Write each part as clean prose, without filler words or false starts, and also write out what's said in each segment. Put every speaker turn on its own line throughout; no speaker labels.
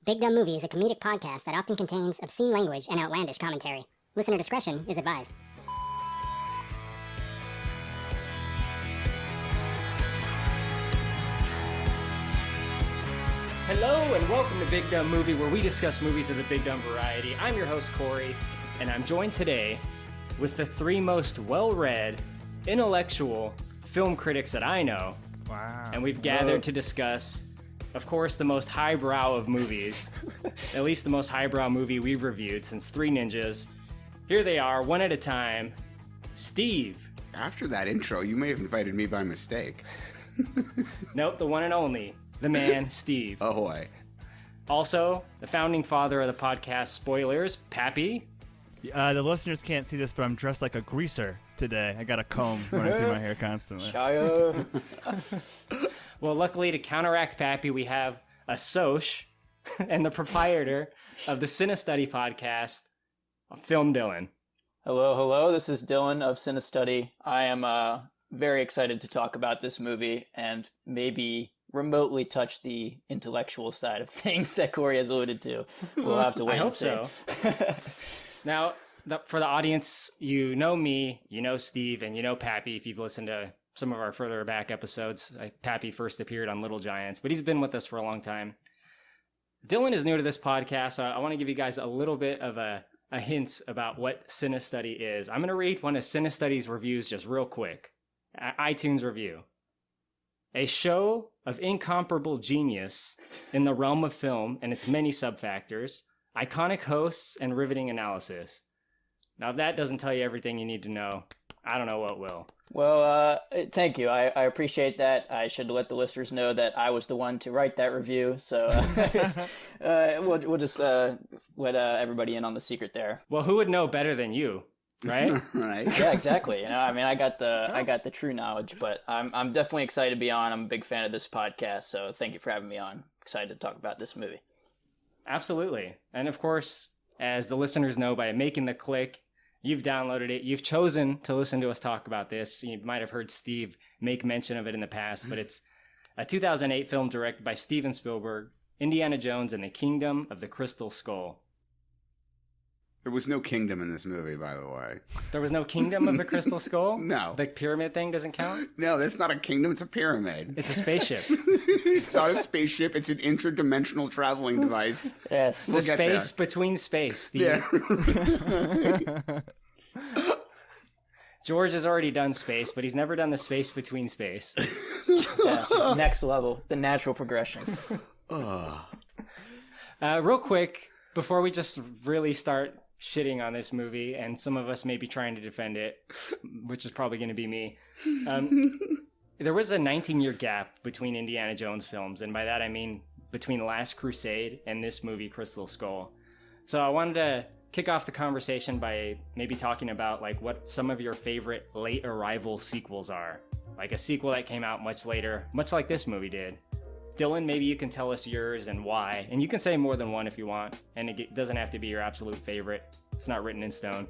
Big Dumb Movie is a comedic podcast that often contains obscene language and outlandish commentary. Listener discretion is advised.
Hello and welcome to Big Dumb Movie, where we discuss movies of the big dumb variety. I'm your host, Korey, and I'm joined today with the three most well-read, intellectual film critics that I know.
Wow.
And we've gathered to discuss, of course, the most highbrow of movies. At least the most highbrow movie we've reviewed since Three Ninjas. Here they are, one at a time. Steve.
After that intro, you may have invited me by mistake.
Nope, the one and only. The man, Steve.
Ahoy.
Also, the founding father of the podcast Spoilers, Pappy.
The listeners can't see this, but I'm dressed like a greaser today. I got a comb running through my hair constantly.
Well, luckily to counteract Pappy, we have a Soch and the proprietor of the CineStudy podcast, Film Dylan.
Hello. This is Dylan of CineStudy. I am very excited to talk about this movie and maybe remotely touch the intellectual side of things that Korey has alluded to. We'll have to wait and see.
I hope so. Now, for the audience, you know me, you know Steve, and you know Pappy if you've listened to some of our further back episodes. Pappy first appeared on Little Giants, but he's been with us for a long time. Dylan is new to this podcast, so I want to give you guys a little bit of a hint about what CineStudy is. I'm going to read one of CineStudy's reviews just real quick. iTunes review. A show of incomparable genius in the realm of film and its many subfactors, iconic hosts, and riveting analysis. Now, if that doesn't tell you everything you need to know, I don't know what will.
Well, thank you. I appreciate that. I should let the listeners know that I was the one to write that review, so we'll just let everybody in on the secret there.
Well, who would know better than you, right?
Right.
Yeah, exactly. You know, I mean, I got the true knowledge, but I'm definitely excited to be on. I'm a big fan of this podcast, so thank you for having me on. Excited to talk about this movie.
Absolutely. And of course, as the listeners know by making the click, you've downloaded it. You've chosen to listen to us talk about this. You might have heard Steve make mention of it in the past, but it's a 2008 film directed by Steven Spielberg, Indiana Jones and the Kingdom of the Crystal Skull.
There was no kingdom in this movie, by the way.
There was no Kingdom of the Crystal Skull?
No.
The pyramid thing doesn't count?
No, that's not a kingdom. It's a pyramid.
It's a spaceship.
It's not a spaceship. It's an interdimensional traveling device.
Yes.
The space between space, Steve.
Yeah.
George has already done space, but he's never done the space between space.
Yeah, next level, the natural progression.
Real quick, before we just really start shitting on this movie, and some of us may be trying to defend it, which is probably going to be me. There was a 19-year gap between Indiana Jones films, and by that I mean between Last Crusade and this movie, Crystal Skull. So I wanted to kick off the conversation by maybe talking about like what some of your favorite late arrival sequels are. Like a sequel that came out much later, much like this movie did. Dylan, maybe you can tell us yours and why. And you can say more than one if you want. And it doesn't have to be your absolute favorite. It's not written in stone.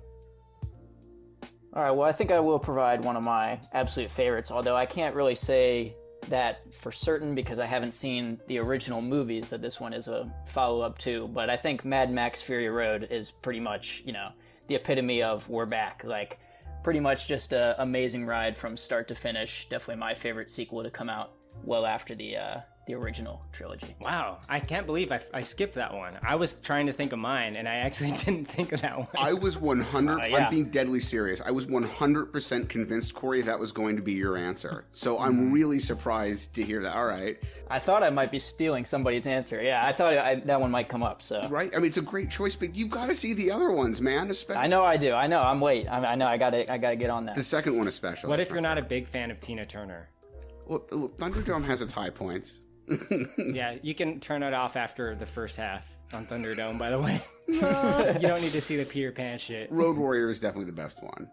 All right, well, I think I will provide one of my absolute favorites, although I can't really say that for certain because I haven't seen the original movies that this one is a follow-up to. But I think Mad Max Fury Road is pretty much, the epitome of we're back. Like, pretty much just an amazing ride from start to finish. Definitely my favorite sequel to come out well after the original trilogy.
Wow, I can't believe I skipped that one. I was trying to think of mine, and I actually didn't think of that one.
I was 100,
yeah.
I'm being deadly serious. I was 100% convinced, Korey, that was going to be your answer. So I'm really surprised to hear that. All right.
I thought I might be stealing somebody's answer. Yeah, I thought that one might come up, so.
Right? I mean, it's a great choice, but you've got to see the other ones, man. Especially
I know I do. I know. I'm late. I know I gotta get on that.
the second one especially.
What if you're not a big fan of Tina Turner?
Well, Thunderdome has its high points.
Yeah, you can turn it off after the first half on Thunderdome, by the way. You don't need to see the Peter Pan shit.
Road Warrior is definitely the best one.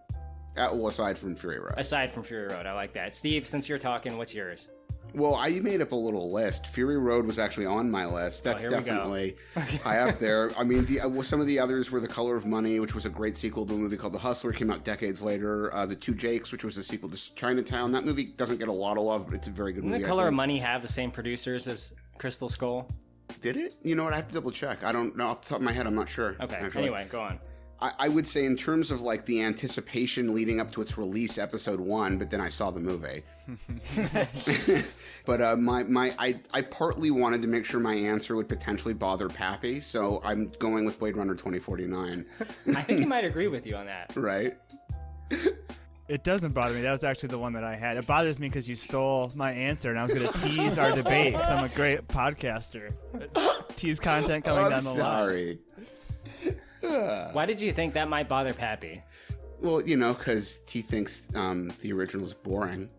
Well, aside from Fury Road.
Aside from Fury Road, I like that. Steve, since you're talking, what's yours?
Well, I made up a little list. Fury Road was actually on my list. That's
here we go.
definitely high up there. I mean, some of the others were The Color of Money, which was a great sequel to a movie called The Hustler, came out decades later. The Two Jakes, which was a sequel to Chinatown. That movie doesn't get a lot of love, but it's a very good movie.
Didn't The Color of Money have the same producers as Crystal Skull?
Did it? You know what? I have to double check. I don't know off the top of my head. I'm not sure.
Okay.
Actually.
Anyway, go on.
I would say in terms of like the anticipation leading up to its release, episode 1, but then I saw the movie. But I partly wanted to make sure my answer would potentially bother Pappy, so I'm going with Blade Runner 2049.
I think he might agree with you on that.
Right?
It doesn't bother me. That was actually the one that I had. It bothers me because you stole my answer, and I was going to tease our debate because I'm a great podcaster. Tease content coming down the line.
Sorry.
Why did you think that might bother Pappy?
Well, because he thinks the original is boring.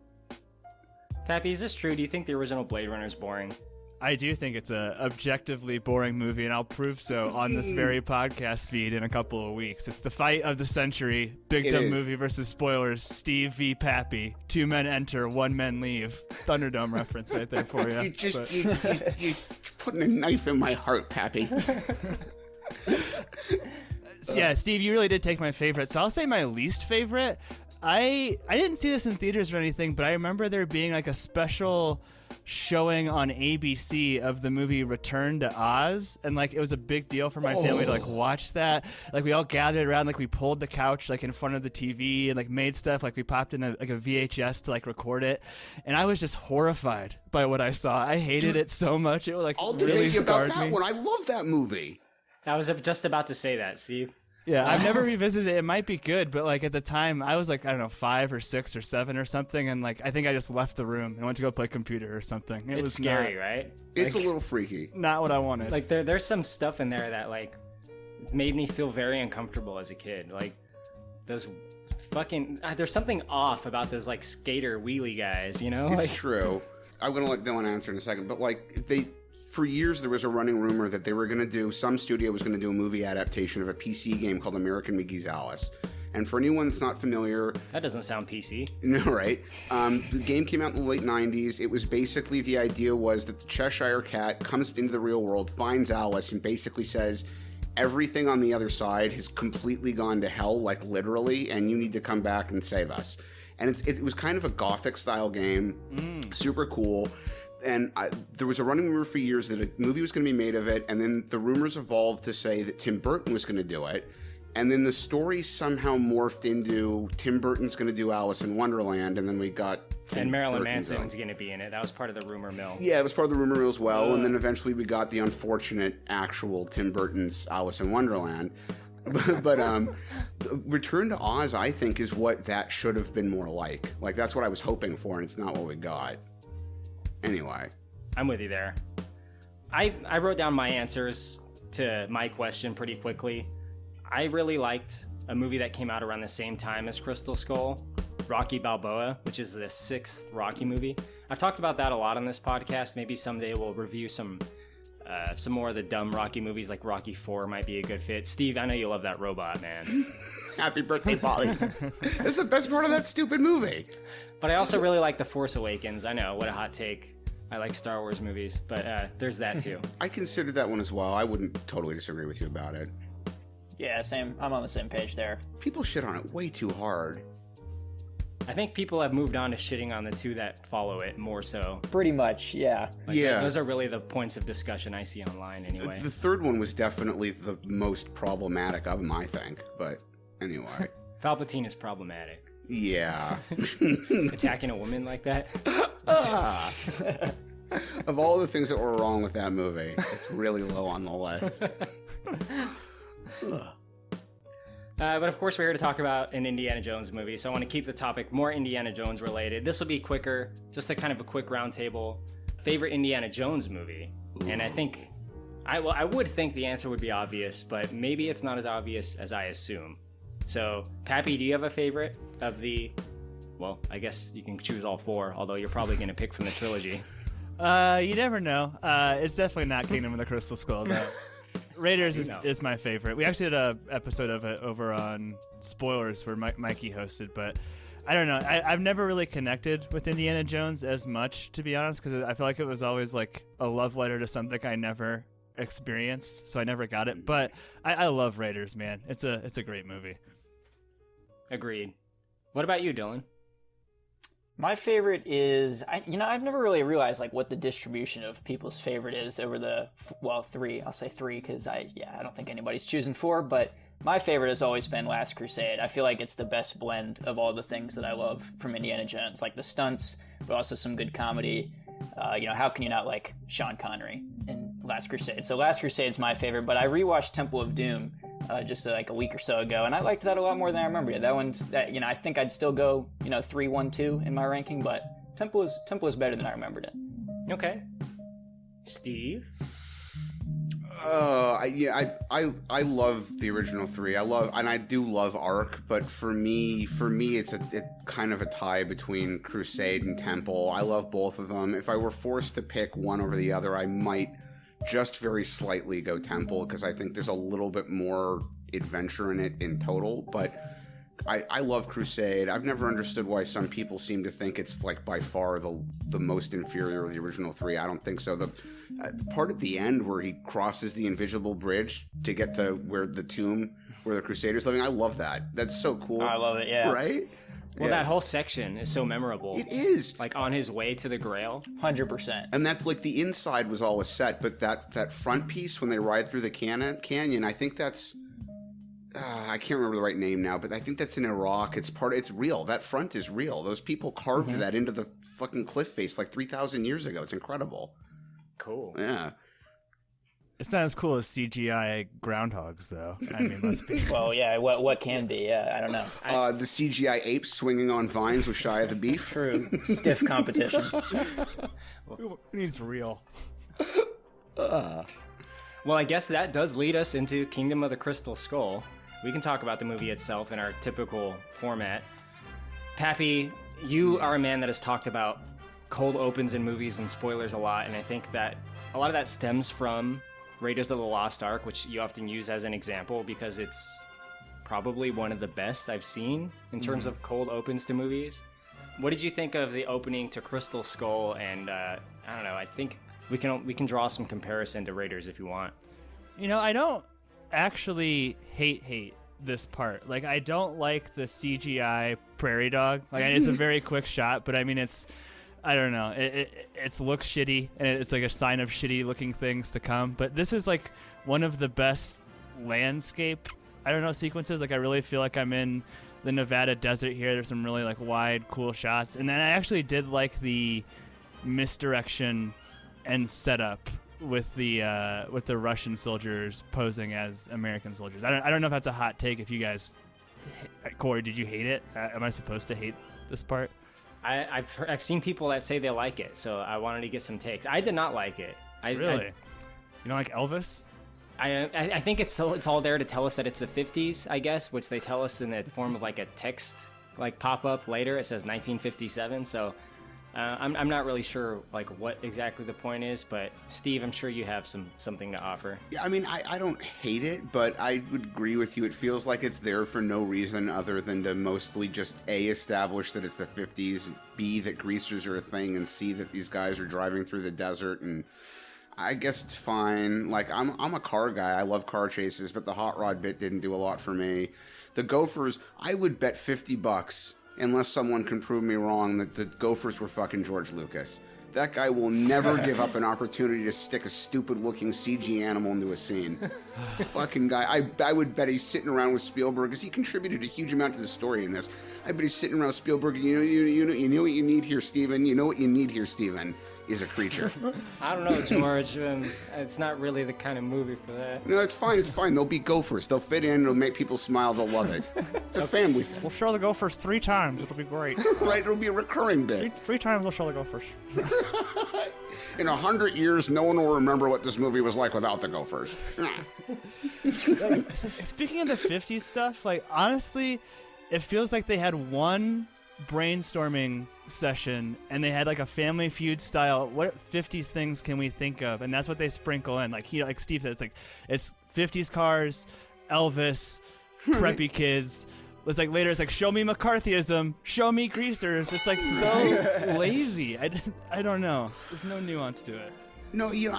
Pappy, is this true? Do you think the original Blade Runner is boring?
I do think it's a objectively boring movie, and I'll prove so on this very podcast feed in a couple of weeks. It's the fight of the century. Big
It
Dumb
is.
Movie versus Spoilers. Steve v. Pappy. 2 men enter, 1 man leave. Thunderdome reference right there for you.
You're putting a knife in my heart, Pappy.
Yeah, Steve, you really did take my favorite. So I'll say my least favorite. I didn't see this in theaters or anything, but I remember there being like a special showing on ABC of the movie Return to Oz, and like it was a big deal for my family to like watch that. Like we all gathered around, like we pulled the couch like in front of the TV and like made stuff, like we popped in a VHS to like record it, and I was just horrified by what I saw. I hated it so much. It like
I'll
really
debate you about
scarred
that
me.
one. I love that movie.
I was just about to say that, Steve.
Yeah, I've never revisited it. It might be good, but like at the time, I was like, I don't know, 5 or 6 or 7 or something, and like I think I just left the room and went to go play computer or something. It
It's
was
scary, right?
It's a little freaky.
not what I wanted.
Like there's some stuff in there that like made me feel very uncomfortable as a kid. Like those fucking there's something off about those like skater wheelie guys, you know?
It's
Like
true. I'm going to let Dylan answer in a second, but like for years there was a running rumor that they were going to do, some studio was going to do a movie adaptation of a PC game called American McGee's Alice. And for anyone that's not familiar,
that doesn't sound PC.
no, right? The game came out in the late 90s. It was basically, the idea was that the Cheshire Cat comes into the real world, finds Alice, and basically says, everything on the other side has completely gone to hell, like literally, and you need to come back and save us. And it was kind of a gothic style game, super cool. And there was a running rumor for years that a movie was going to be made of it, and then the rumors evolved to say that Tim Burton was going to do it. And then the story somehow morphed into Tim Burton's going to do Alice in Wonderland, and then we got Tim
And Marilyn
Burton
Manson's
going.
going to be in it. That was part of the rumor mill.
Yeah, it was part of the rumor mill as well. And then eventually we got the unfortunate actual Tim Burton's Alice in Wonderland. but Return to Oz, I think, is what that should have been more like. Like, that's what I was hoping for, and it's not what we got. Anyway.
I'm with you there. I wrote down my answers to my question pretty quickly. I really liked a movie that came out around the same time as Crystal Skull, Rocky Balboa, which is the 6th Rocky movie. I've talked about that a lot on this podcast. Maybe someday we'll review some more of the dumb Rocky movies, like Rocky 4 might be a good fit. Steve, I know you love that robot, man.
Happy birthday, Polly. That's the best part of that stupid movie.
But I also really like The Force Awakens. I know, what a hot take. I like Star Wars movies, but there's that too.
I considered that one as well. I wouldn't totally disagree with you about it.
Yeah, same. I'm on the same page there.
People shit on it way too hard.
I think people have moved on to shitting on the 2 that follow it more so.
Pretty much, yeah.
Like,
Yeah.
Those are really the points of discussion I see online anyway.
The third one was definitely the most problematic of them, I think. But anyway.
Palpatine is problematic.
Yeah.
Attacking a woman like that?
Of all the things that were wrong with that movie, it's really low on the list.
But of course, we're here to talk about an Indiana Jones movie, so I want to keep the topic more Indiana Jones related. This will be quicker, just a kind of a quick roundtable. Favorite Indiana Jones movie? And I think, I would think the answer would be obvious, but maybe it's not as obvious as I assume. So, Pappy, do you have a favorite of the... Well, I guess you can choose all 4, although you're probably going to pick from the trilogy.
You never know. It's definitely not Kingdom of the Crystal Skull, though. Raiders is my favorite. We actually did an episode of it over on Spoilers where Mikey hosted, but I don't know. I've never really connected with Indiana Jones as much, to be honest, because I feel like it was always like a love letter to something I never experienced, so I never got it. But I love Raiders, man. It's a great movie.
Agreed. What about you, Dylan?
My favorite is, I've never really realized like what the distribution of people's favorite is over the, three. I'll say three because I don't think anybody's choosing four, but my favorite has always been Last Crusade. I feel like it's the best blend of all the things that I love from Indiana Jones, like the stunts, but also some good comedy. How can you not like Sean Connery in Last Crusade? So Last Crusade's my favorite, but I rewatched Temple of Doom just like a week or so ago, and I liked that a lot more than I remembered it. That one's I think I'd still go 3, 1, 2 in my ranking, but Temple is better than I remembered it.
Okay, Steve.
I love the original three. I do love Ark, but for me, it's kind of a tie between Crusade and Temple. I love both of them. If I were forced to pick one over the other, I might just very slightly go Temple because I think there's a little bit more adventure in it in total. But I love Crusade. I've never understood why some people seem to think it's like by far the most inferior of the original three. I don't think so. The part at the end where he crosses the invisible bridge to get to where the tomb where the Crusaders living, I love that. That's so cool.
I love it. Yeah.
Right?
Well, that whole section is so memorable.
It is.
Like on his way to the Grail.
100%.
And that's like the inside was always set, but that front piece when they ride through the canyon, I think that's I can't remember the right name now, but I think that's in Iraq. It's real. That front is real. Those people carved that into the fucking cliff face like 3,000 years ago. It's incredible.
Cool.
Yeah.
It's not as cool as CGI groundhogs, though. I mean, let's be.
Well, yeah. What can be? Yeah, I don't know.
The CGI apes swinging on vines with Shia the Beef.
True. Stiff competition.
Who needs real?
Well, I guess that does lead us into Kingdom of the Crystal Skull. We can talk about the movie itself in our typical format. Pappy, you are a man that has talked about cold opens in movies and spoilers a lot, and I think that a lot of that stems from Raiders of the Lost Ark, which you often use as an example because it's probably one of the best I've seen in terms of cold opens to movies. What did you think of the opening to Crystal Skull? And I don't know, I think we can draw some comparison to Raiders if you want.
I don't actually hate this part. Like, I don't like the CGI prairie dog. Like, it's a very quick shot, but I mean, I don't know. It looks shitty, and it's like a sign of shitty looking things to come. But this is like one of the best landscape, sequences. Like, I really feel like I'm in the Nevada desert here. There's some really like wide, cool shots. And then I actually did like the misdirection and setup with the Russian soldiers posing as American soldiers. I don't know if that's a hot take. If you guys, Korey, did you hate it? Am I supposed to hate this part?
I've seen people that say they like it, so I wanted to get some takes. I did not like it.
Really? You don't like Elvis?
I think it's all there to tell us that it's the 50s, I guess, which they tell us in the form of like a text like pop up later. It says 1957, so I'm not really sure like what exactly the point is, but Steve, I'm sure you have something to offer.
Yeah, I mean, I don't hate it, but I would agree with you. It feels like it's there for no reason other than to mostly just A, establish that it's the 50s, B, that greasers are a thing, and C, that these guys are driving through the desert, and I guess it's fine. Like, I'm a car guy. I love car chases, but the hot rod bit didn't do a lot for me. The Gophers, I would bet $50, unless someone can prove me wrong, that the Gophers were fucking George Lucas. That guy will never give up an opportunity to stick a stupid-looking CG animal into a scene. Fucking guy. I would bet he's sitting around with Spielberg, because he contributed a huge amount to the story in this. I bet he's sitting around with Spielberg, and you know what you need here, Steven? You know what you need here, Steven? Is a creature.
I don't know, George. It's not really the kind of movie for that.
No, it's fine. It's fine. They'll be Gophers. They'll fit in. It'll make people smile. They'll love it. It's a family thing.
We'll show the Gophers 3 times. It'll be great.
Right? It'll be a recurring bit.
Three times we'll show the Gophers.
In 100 years, no one will remember what this movie was like without the Gophers.
Speaking of the 50s stuff, like, honestly, it feels like they had one brainstorming session and they had like a Family Feud style, what 50s things can we think of, and that's what they sprinkle in. Like Steve said, it's 50s cars, Elvis, preppy kids. It's like later it's like, show me McCarthyism, show me greasers. It's like so lazy. I don't know, there's no nuance to it.
No, you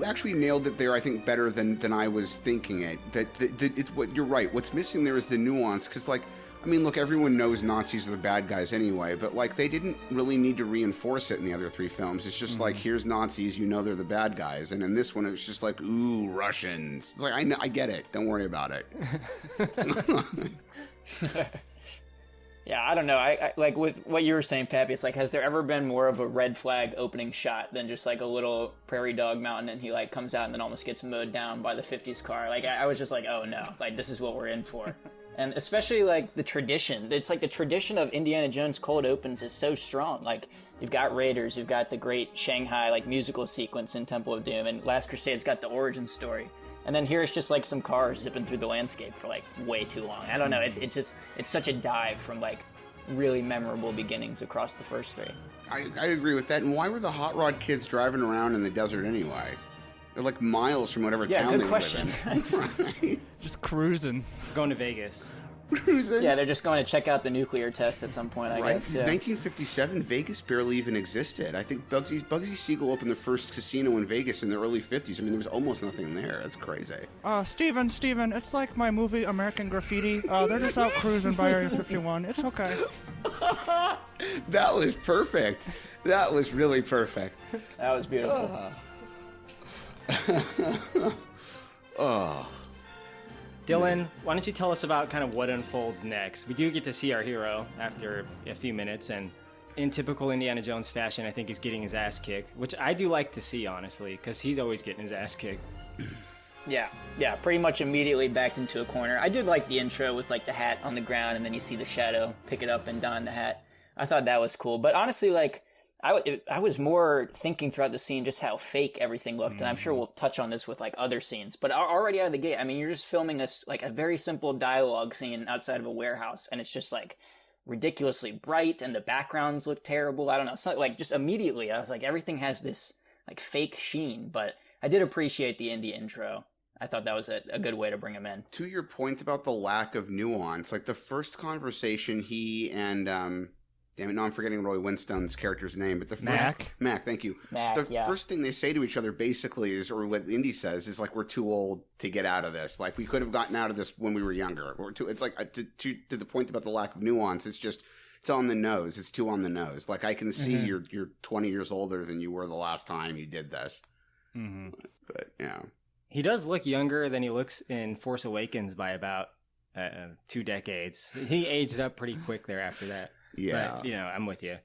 actually nailed it there, I think, better than I was thinking it. That it's what you're right. What's missing there is the nuance, because like, I mean, look, everyone knows Nazis are the bad guys anyway, but like they didn't really need to reinforce it in the other three films. It's just like, here's Nazis, you know they're the bad guys, and in this one it was just like, ooh, Russians. It's like, I know, I get it. Don't worry about it.
Yeah, I don't know. I like with what you were saying, Pappy. It's like, has there ever been more of a red flag opening shot than just like a little prairie dog mountain, and he like comes out and then almost gets mowed down by the '50s car? Like I was just like, oh no, like this is what we're in for. And especially like the tradition. It's like the tradition of Indiana Jones cold opens is so strong. Like you've got Raiders, you've got the great Shanghai like musical sequence in Temple of Doom, and Last Crusade's got the origin story. And then here it's just like some cars zipping through the landscape for like way too long. I don't know. It's such a dive from like really memorable beginnings across the first three.
I agree with that. And why were the hot rod kids driving around in the desert anyway? They're like miles from whatever town
good
they
question.
live in. Right.
Just cruising.
Going to Vegas.
Yeah, they're just going to check out the nuclear test at some point, I
Right?
guess. Yeah.
1957, Vegas barely even existed. I think Bugsy Siegel opened the first casino in Vegas in the early 50s. I mean, there was almost nothing there. That's crazy.
Steven, it's like my movie American Graffiti. They're just out cruising by Area 51. It's okay.
That was perfect. That was really perfect.
That was beautiful.
Dylan, why don't you tell us about kind of what unfolds next? We do get to see our hero after a few minutes, and in typical Indiana Jones fashion, I think he's getting his ass kicked, which I do like to see, honestly, because he's always getting his ass kicked.
Yeah, pretty much immediately backed into a corner. I did like the intro with like the hat on the ground, and then you see the shadow pick it up and don the hat. I thought that was cool, but honestly, like I was more thinking throughout the scene just how fake everything looked, and I'm sure we'll touch on this with like other scenes. But already out of the gate, I mean, you're just filming us like a very simple dialogue scene outside of a warehouse, and it's just like ridiculously bright, and the backgrounds look terrible. I don't know, so, like just immediately, I was like, everything has this like fake sheen. But I did appreciate the indie intro. I thought that was a good way to bring him in.
To your point about the lack of nuance, like the first conversation he and damn it, no, I'm forgetting Roy Winstone's character's name, but the first Mac, thank you. First thing they say to each other basically is, or what Indy says is like, we're too old to get out of this. Like we could have gotten out of this when we were younger. It's like to the point about the lack of nuance. It's just it's on the nose. It's too on the nose. Like I can see you're 20 years older than you were the last time you did this. Mm-hmm. But yeah,
he does look younger than he looks in Force Awakens by about 2 decades. He aged up pretty quick there after that.
Yeah,
but, I'm with you.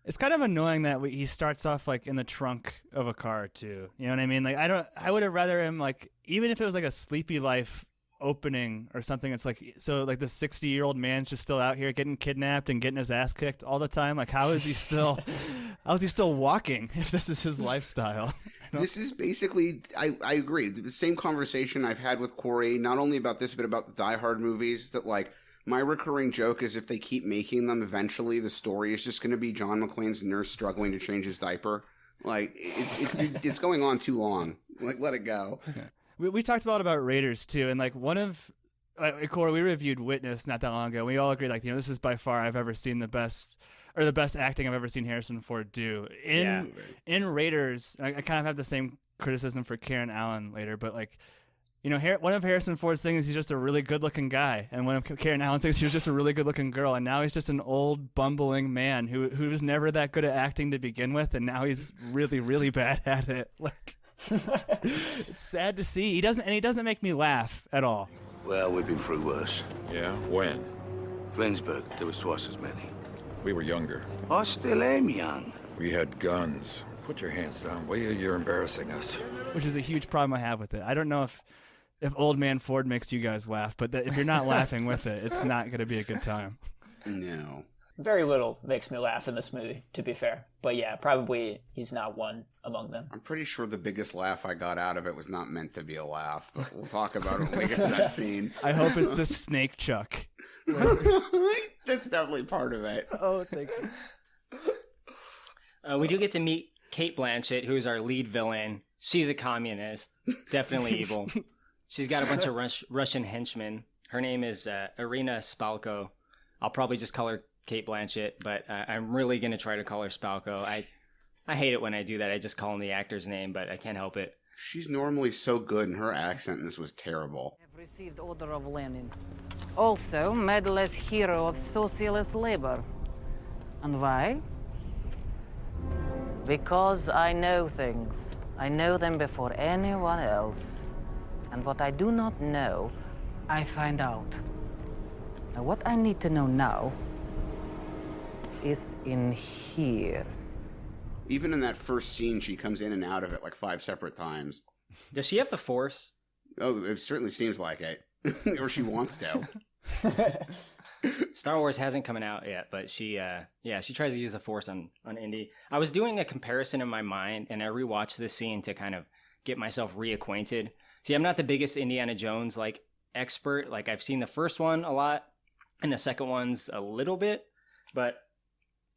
It's kind of annoying that he starts off like in the trunk of a car too. You know what I mean? Like I would have rather him like, even if it was like a Sleepy Life opening or something. It's like, so like the 60-year-old man's just still out here getting kidnapped and getting his ass kicked all the time. Like how is he still walking if this is his lifestyle?
This is basically, I agree, the same conversation I've had with Korey, not only about this, but about the Die Hard movies, that like, my recurring joke is if they keep making them, eventually the story is just going to be John McClane's nurse struggling to change his diaper. Like, it's going on too long. Like, let it go.
We talked a lot about Raiders, too, and like one of, Korey, we reviewed Witness not that long ago. We all agreed, like, this is by far I've ever seen the best acting I've ever seen Harrison Ford do. In Raiders, I kind of have the same criticism for Karen Allen later, but like, one of Harrison Ford's things is he's just a really good-looking guy, and one of Karen Allen's things he was just a really good-looking girl, and now he's just an old, bumbling man who was never that good at acting to begin with, and now he's really, really bad at it. Like, it's sad to see. He doesn't make me laugh at all.
Well, we've been through worse.
Yeah? When?
Flensburg, there was twice as many.
We were younger.
I still am young.
We had guns. Put your hands down, will you? You're embarrassing us.
Which is a huge problem I have with it. I don't know if Old Man Ford makes you guys laugh, but if you're not laughing with it, it's not going to be a good time.
No.
Very little makes me laugh in this movie, to be fair. But yeah, probably he's not one among them.
I'm pretty sure the biggest laugh I got out of it was not meant to be a laugh, but we'll talk about it when we get to that scene.
I hope it's the snake chuck.
That's definitely part of it.
Oh, thank you.
We do get to meet Kate Blanchett, who is our lead villain. She's a communist, definitely evil. She's got a bunch of Russian henchmen. Her name is Irina Spalko. I'll probably just call her Kate Blanchett, but I'm really going to try to call her Spalko. I hate it when I do that. I just call him the actor's name, but I can't help it.
She's normally so good, and her accent in this was terrible.
Have received Order of Lenin. Also, Medal as Hero of Socialist Labor. And why? Because I know things. I know them before anyone else. And what I do not know, I find out. Now, what I need to know now is in here.
Even in that first scene, she comes in and out of it like 5 separate times.
Does she have the Force?
Oh, it certainly seems like it. Or she wants to.
Star Wars hasn't come out yet, but she tries to use the Force on Indy. I was doing a comparison in my mind, and I rewatched this scene to kind of get myself reacquainted. See, I'm not the biggest Indiana Jones expert. Like, I've seen the first one a lot, and the second one's a little bit, but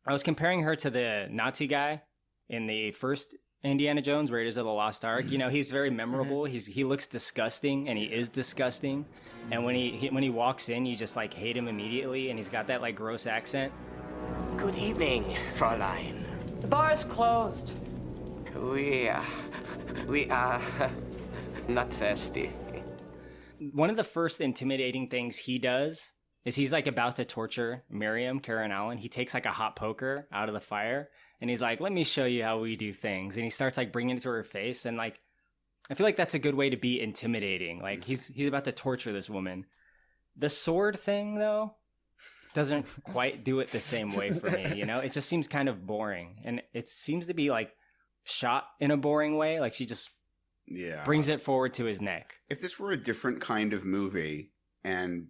I was comparing her to the Nazi guy in the first Indiana Jones, Raiders of the Lost Ark. You know, he's very memorable. He looks disgusting, and he is disgusting. And when he walks in, you just hate him immediately, and he's got that gross accent.
Good evening, Fräulein.
The bar is closed.
We are not thirsty.
One of the first intimidating things he does is he's about to torture Miriam, Karen Allen. He takes a hot poker out of the fire, and he's like, "Let me show you how we do things." And he starts bringing it to her face, and I feel like that's a good way to be intimidating. He's about to torture this woman. The sword thing, though, doesn't quite do it the same way for me. You know, it just seems kind of boring, and it seems to be shot in a boring way. She just brings it forward to his neck.
If this were a different kind of movie and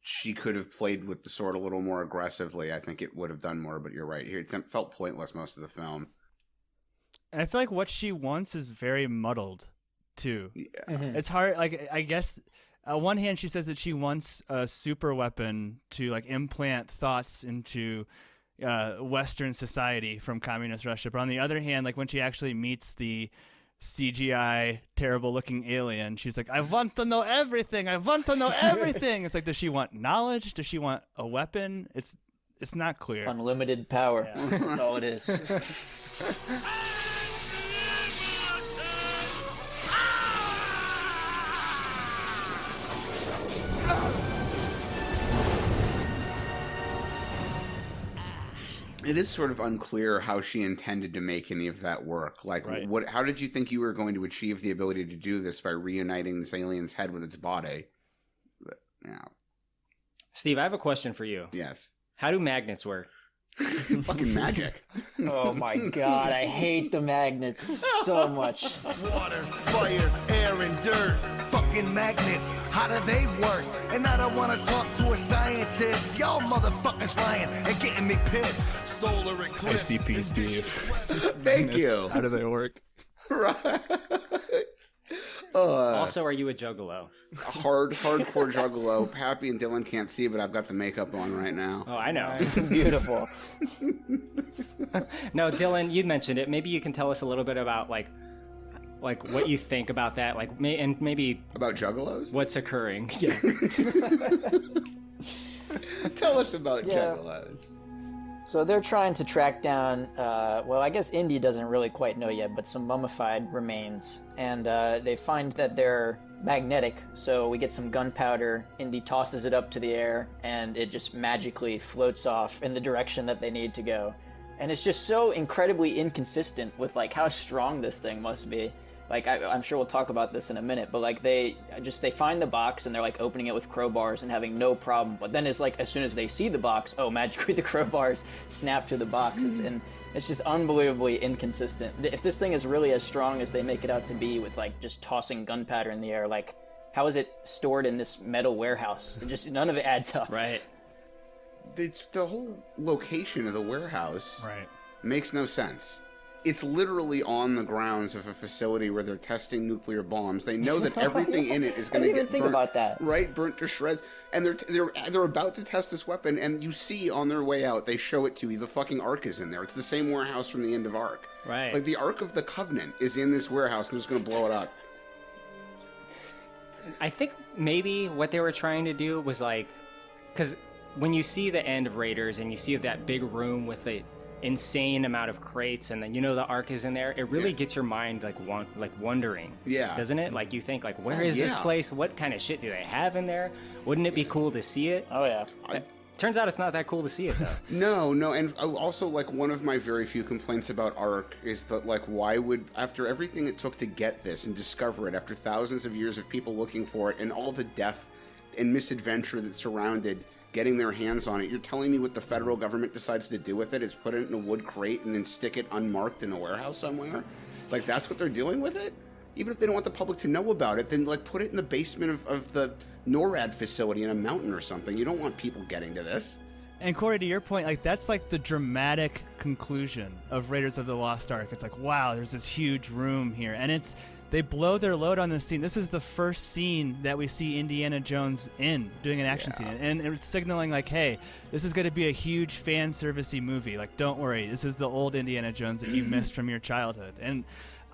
she could have played with the sword a little more aggressively, I think it would have done more, but you're right. Here, it felt pointless most of the film.
And I feel like what she wants is very muddled, too.
Yeah.
It's hard, I guess, on one hand, she says that she wants a super weapon to, implant thoughts into Western society from communist Russia. But on the other hand, when she actually meets the CGI terrible looking alien, she's like, I want to know everything. It's does she want knowledge? Does she want a weapon? It's not clear.
Unlimited power.
Yeah.
That's all it is.
It is sort of unclear how she intended to make any of that work.
Right.
How did you think you were going to achieve the ability to do this by reuniting this alien's head with its body? But, yeah.
Steve, I have a question for you.
Yes.
How do magnets work?
Fucking magic.
Oh my god, I hate the magnets so much.
Water, fire, air, and dirt. Fucking magnets, how do they work? And I don't want to talk to a scientist. Y'all motherfuckers lying and getting me pissed. Solar eclipse.
ICP, Steve.
Thank you.
How do they work?
Right.
Also, are you a juggalo?
Hardcore juggalo. Pappy and Dylan can't see, but I've got the makeup on right now.
Oh, I know.
Beautiful.
No, Dylan, you mentioned it. Maybe you can tell us a little bit about what you think about that, and maybe
About juggalos?
what's occurring. Yeah.
Tell us about juggalos.
So they're trying to track down, well, I guess Indy doesn't really quite know yet, but some mummified remains. And they find that they're magnetic, so we get some gunpowder. Indy tosses it up to the air, and it just magically floats off in the direction that they need to go. And it's just so incredibly inconsistent with, how strong this thing must be. I'm sure we'll talk about this in a minute, but they find the box and they're opening it with crowbars and having no problem. But then it's as soon as they see the box, oh, magically the crowbars snap to the box. It's just unbelievably inconsistent. If this thing is really as strong as they make it out to be with just tossing gunpowder in the air, how is it stored in this metal warehouse? None of it adds up.
Right.
It's the whole location of the warehouse.
Right.
Makes no sense. It's literally on the grounds of a facility where they're testing nuclear bombs. They know that everything in it is going to get
think
burnt,
about that.
Right, burnt to shreds. And they're about to test this weapon, and you see on their way out, they show it to you. The fucking Ark is in there. It's the same warehouse from the end of Ark.
Right.
The Ark of the Covenant is in this warehouse, and they're just going to blow it up.
I think maybe what they were trying to do was because when you see the end of Raiders and you see that big room with the insane amount of crates, and then the Ark is in there. It really gets your mind like wondering.
Yeah.
Doesn't it? Like you think like, where is this place? What kind of shit do they have in there? Wouldn't it be cool to see it?
Oh yeah.
Turns out it's not that cool to see it though.
No, and also like one of my very few complaints about Ark is that like why would, after everything it took to get this and discover it, after thousands of years of people looking for it and all the death and misadventure that surrounded getting their hands on it, you're telling me what the federal government decides to do with it is put it in a wood crate and then stick it unmarked in a warehouse somewhere? Like that's what they're doing with it? Even if they don't want the public to know about it, then like put it in the basement of the NORAD facility in a mountain or something. You don't want people getting to this.
And Korey, to your point, like that's like the dramatic conclusion of Raiders of the Lost Ark. It's like, wow, there's this huge room here, and they blow their load on this scene. This is the first scene that we see Indiana Jones in doing an action scene, and it's signaling like, hey, this is going to be a huge fan servicey movie. Like, don't worry, this is the old Indiana Jones that you missed from your childhood. And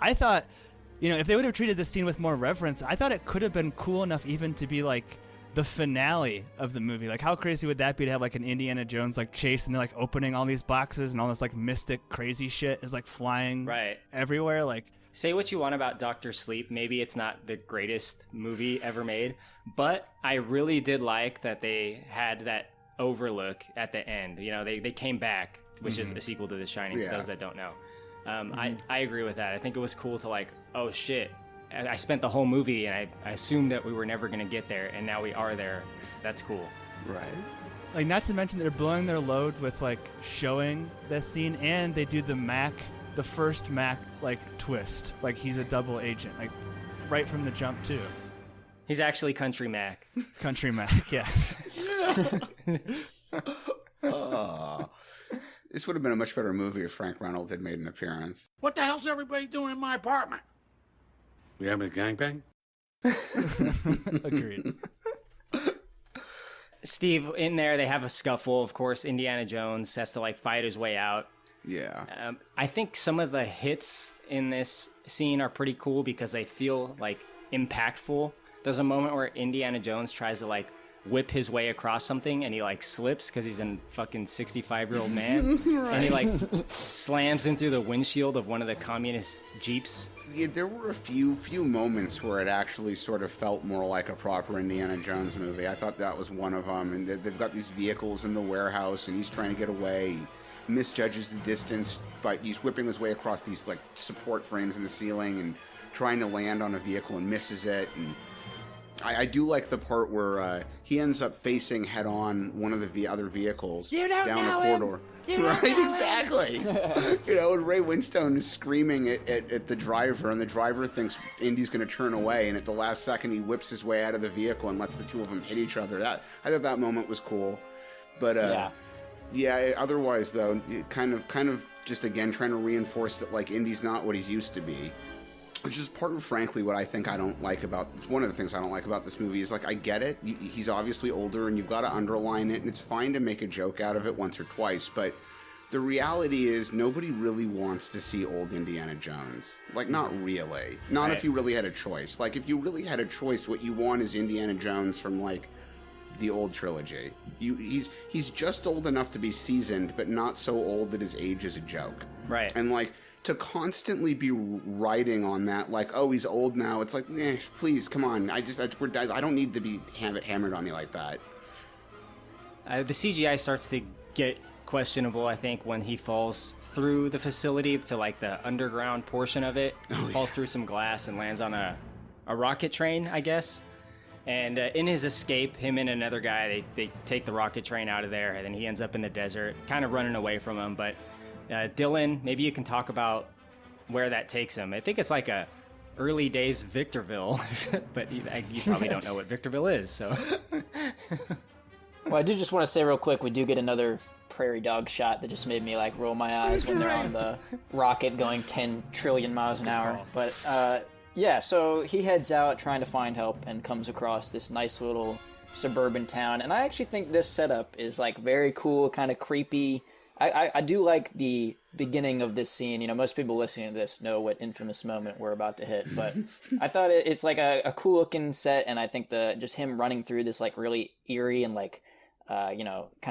I thought, if they would have treated this scene with more reverence, I thought it could have been cool enough even to be like the finale of the movie. Like, how crazy would that be to have like an Indiana Jones like chase, and they're like opening all these boxes and all this like mystic crazy shit is like flying everywhere. Like,
say what you want about Dr. Sleep. Maybe it's not the greatest movie ever made, but I really did like that they had that overlook at the end. They came back, which is a sequel to The Shining, for those that don't know. I agree with that. I think it was cool to like, oh shit, I spent the whole movie and I assumed that we were never going to get there, and now we are there. That's cool.
Right.
Like, not to mention they're blowing their load with like showing this scene, and they do the first Mac like twist, like he's a double agent, like right from the jump too.
He's actually Country Mac.
Country Mac, yes.
This would have been a much better movie if Frank Reynolds had made an appearance.
What the hell's everybody doing in my apartment? We having a gangbang?
Agreed.
Steve, in there, they have a scuffle. Of course, Indiana Jones has to like fight his way out.
Yeah.
I think some of the hits in this scene are pretty cool because they feel like impactful. There's a moment where Indiana Jones tries to like whip his way across something, and he like slips because he's a fucking 65-year-old man. Right. And he like slams in through the windshield of one of the communist Jeeps.
Yeah, there were a few moments where it actually sort of felt more like a proper Indiana Jones movie. I thought that was one of them. And they've got these vehicles in the warehouse, and he's trying to get away. He misjudges the distance, but he's whipping his way across these like support frames in the ceiling and trying to land on a vehicle and misses it. And I do like the part where he ends up facing head on one of the other vehicles down a corridor. Right, exactly. And Ray Winstone is screaming at the driver, and the driver thinks Indy's going to turn away, and at the last second he whips his way out of the vehicle and lets the two of them hit each other. I thought that moment was cool, but otherwise though, kind of just again trying to reinforce that like Indy's not what he's used to be. Which is part of, frankly, what I think I don't like about... One of the things I don't like about this movie is, like, I get it. He's obviously older, and you've got to underline it, and it's fine to make a joke out of it once or twice, but the reality is nobody really wants to see old Indiana Jones. Like, not really. Not if you really had a choice. Like, if you really had a choice, what you want is Indiana Jones from, like, the old trilogy. He's just old enough to be seasoned, but not so old that his age is a joke.
Right.
And, like... to constantly be writing on that, like, oh, he's old now. It's like, please, come on. I don't need to have it hammered on me like that.
The CGI starts to get questionable, I think, when he falls through the facility to, like, the underground portion of it. Falls through some glass and lands on a rocket train, I guess. And in his escape, him and another guy, they take the rocket train out of there, and then he ends up in the desert, kind of running away from him, but... Dylan, maybe you can talk about where that takes him. I think it's like a early days Victorville, but you probably don't know what Victorville is, so.
Well, I do just want to say real quick, we do get another prairie dog shot that just made me like roll my eyes when they're on the rocket going 10 trillion miles an hour. But so he heads out trying to find help and comes across this nice little suburban town. And I actually think this setup is like very cool, kind of creepy. I do like the beginning of this scene. Most people listening to this know what infamous moment we're about to hit, but I thought it's like a cool looking set, and I think just him running through this like really eerie and like kind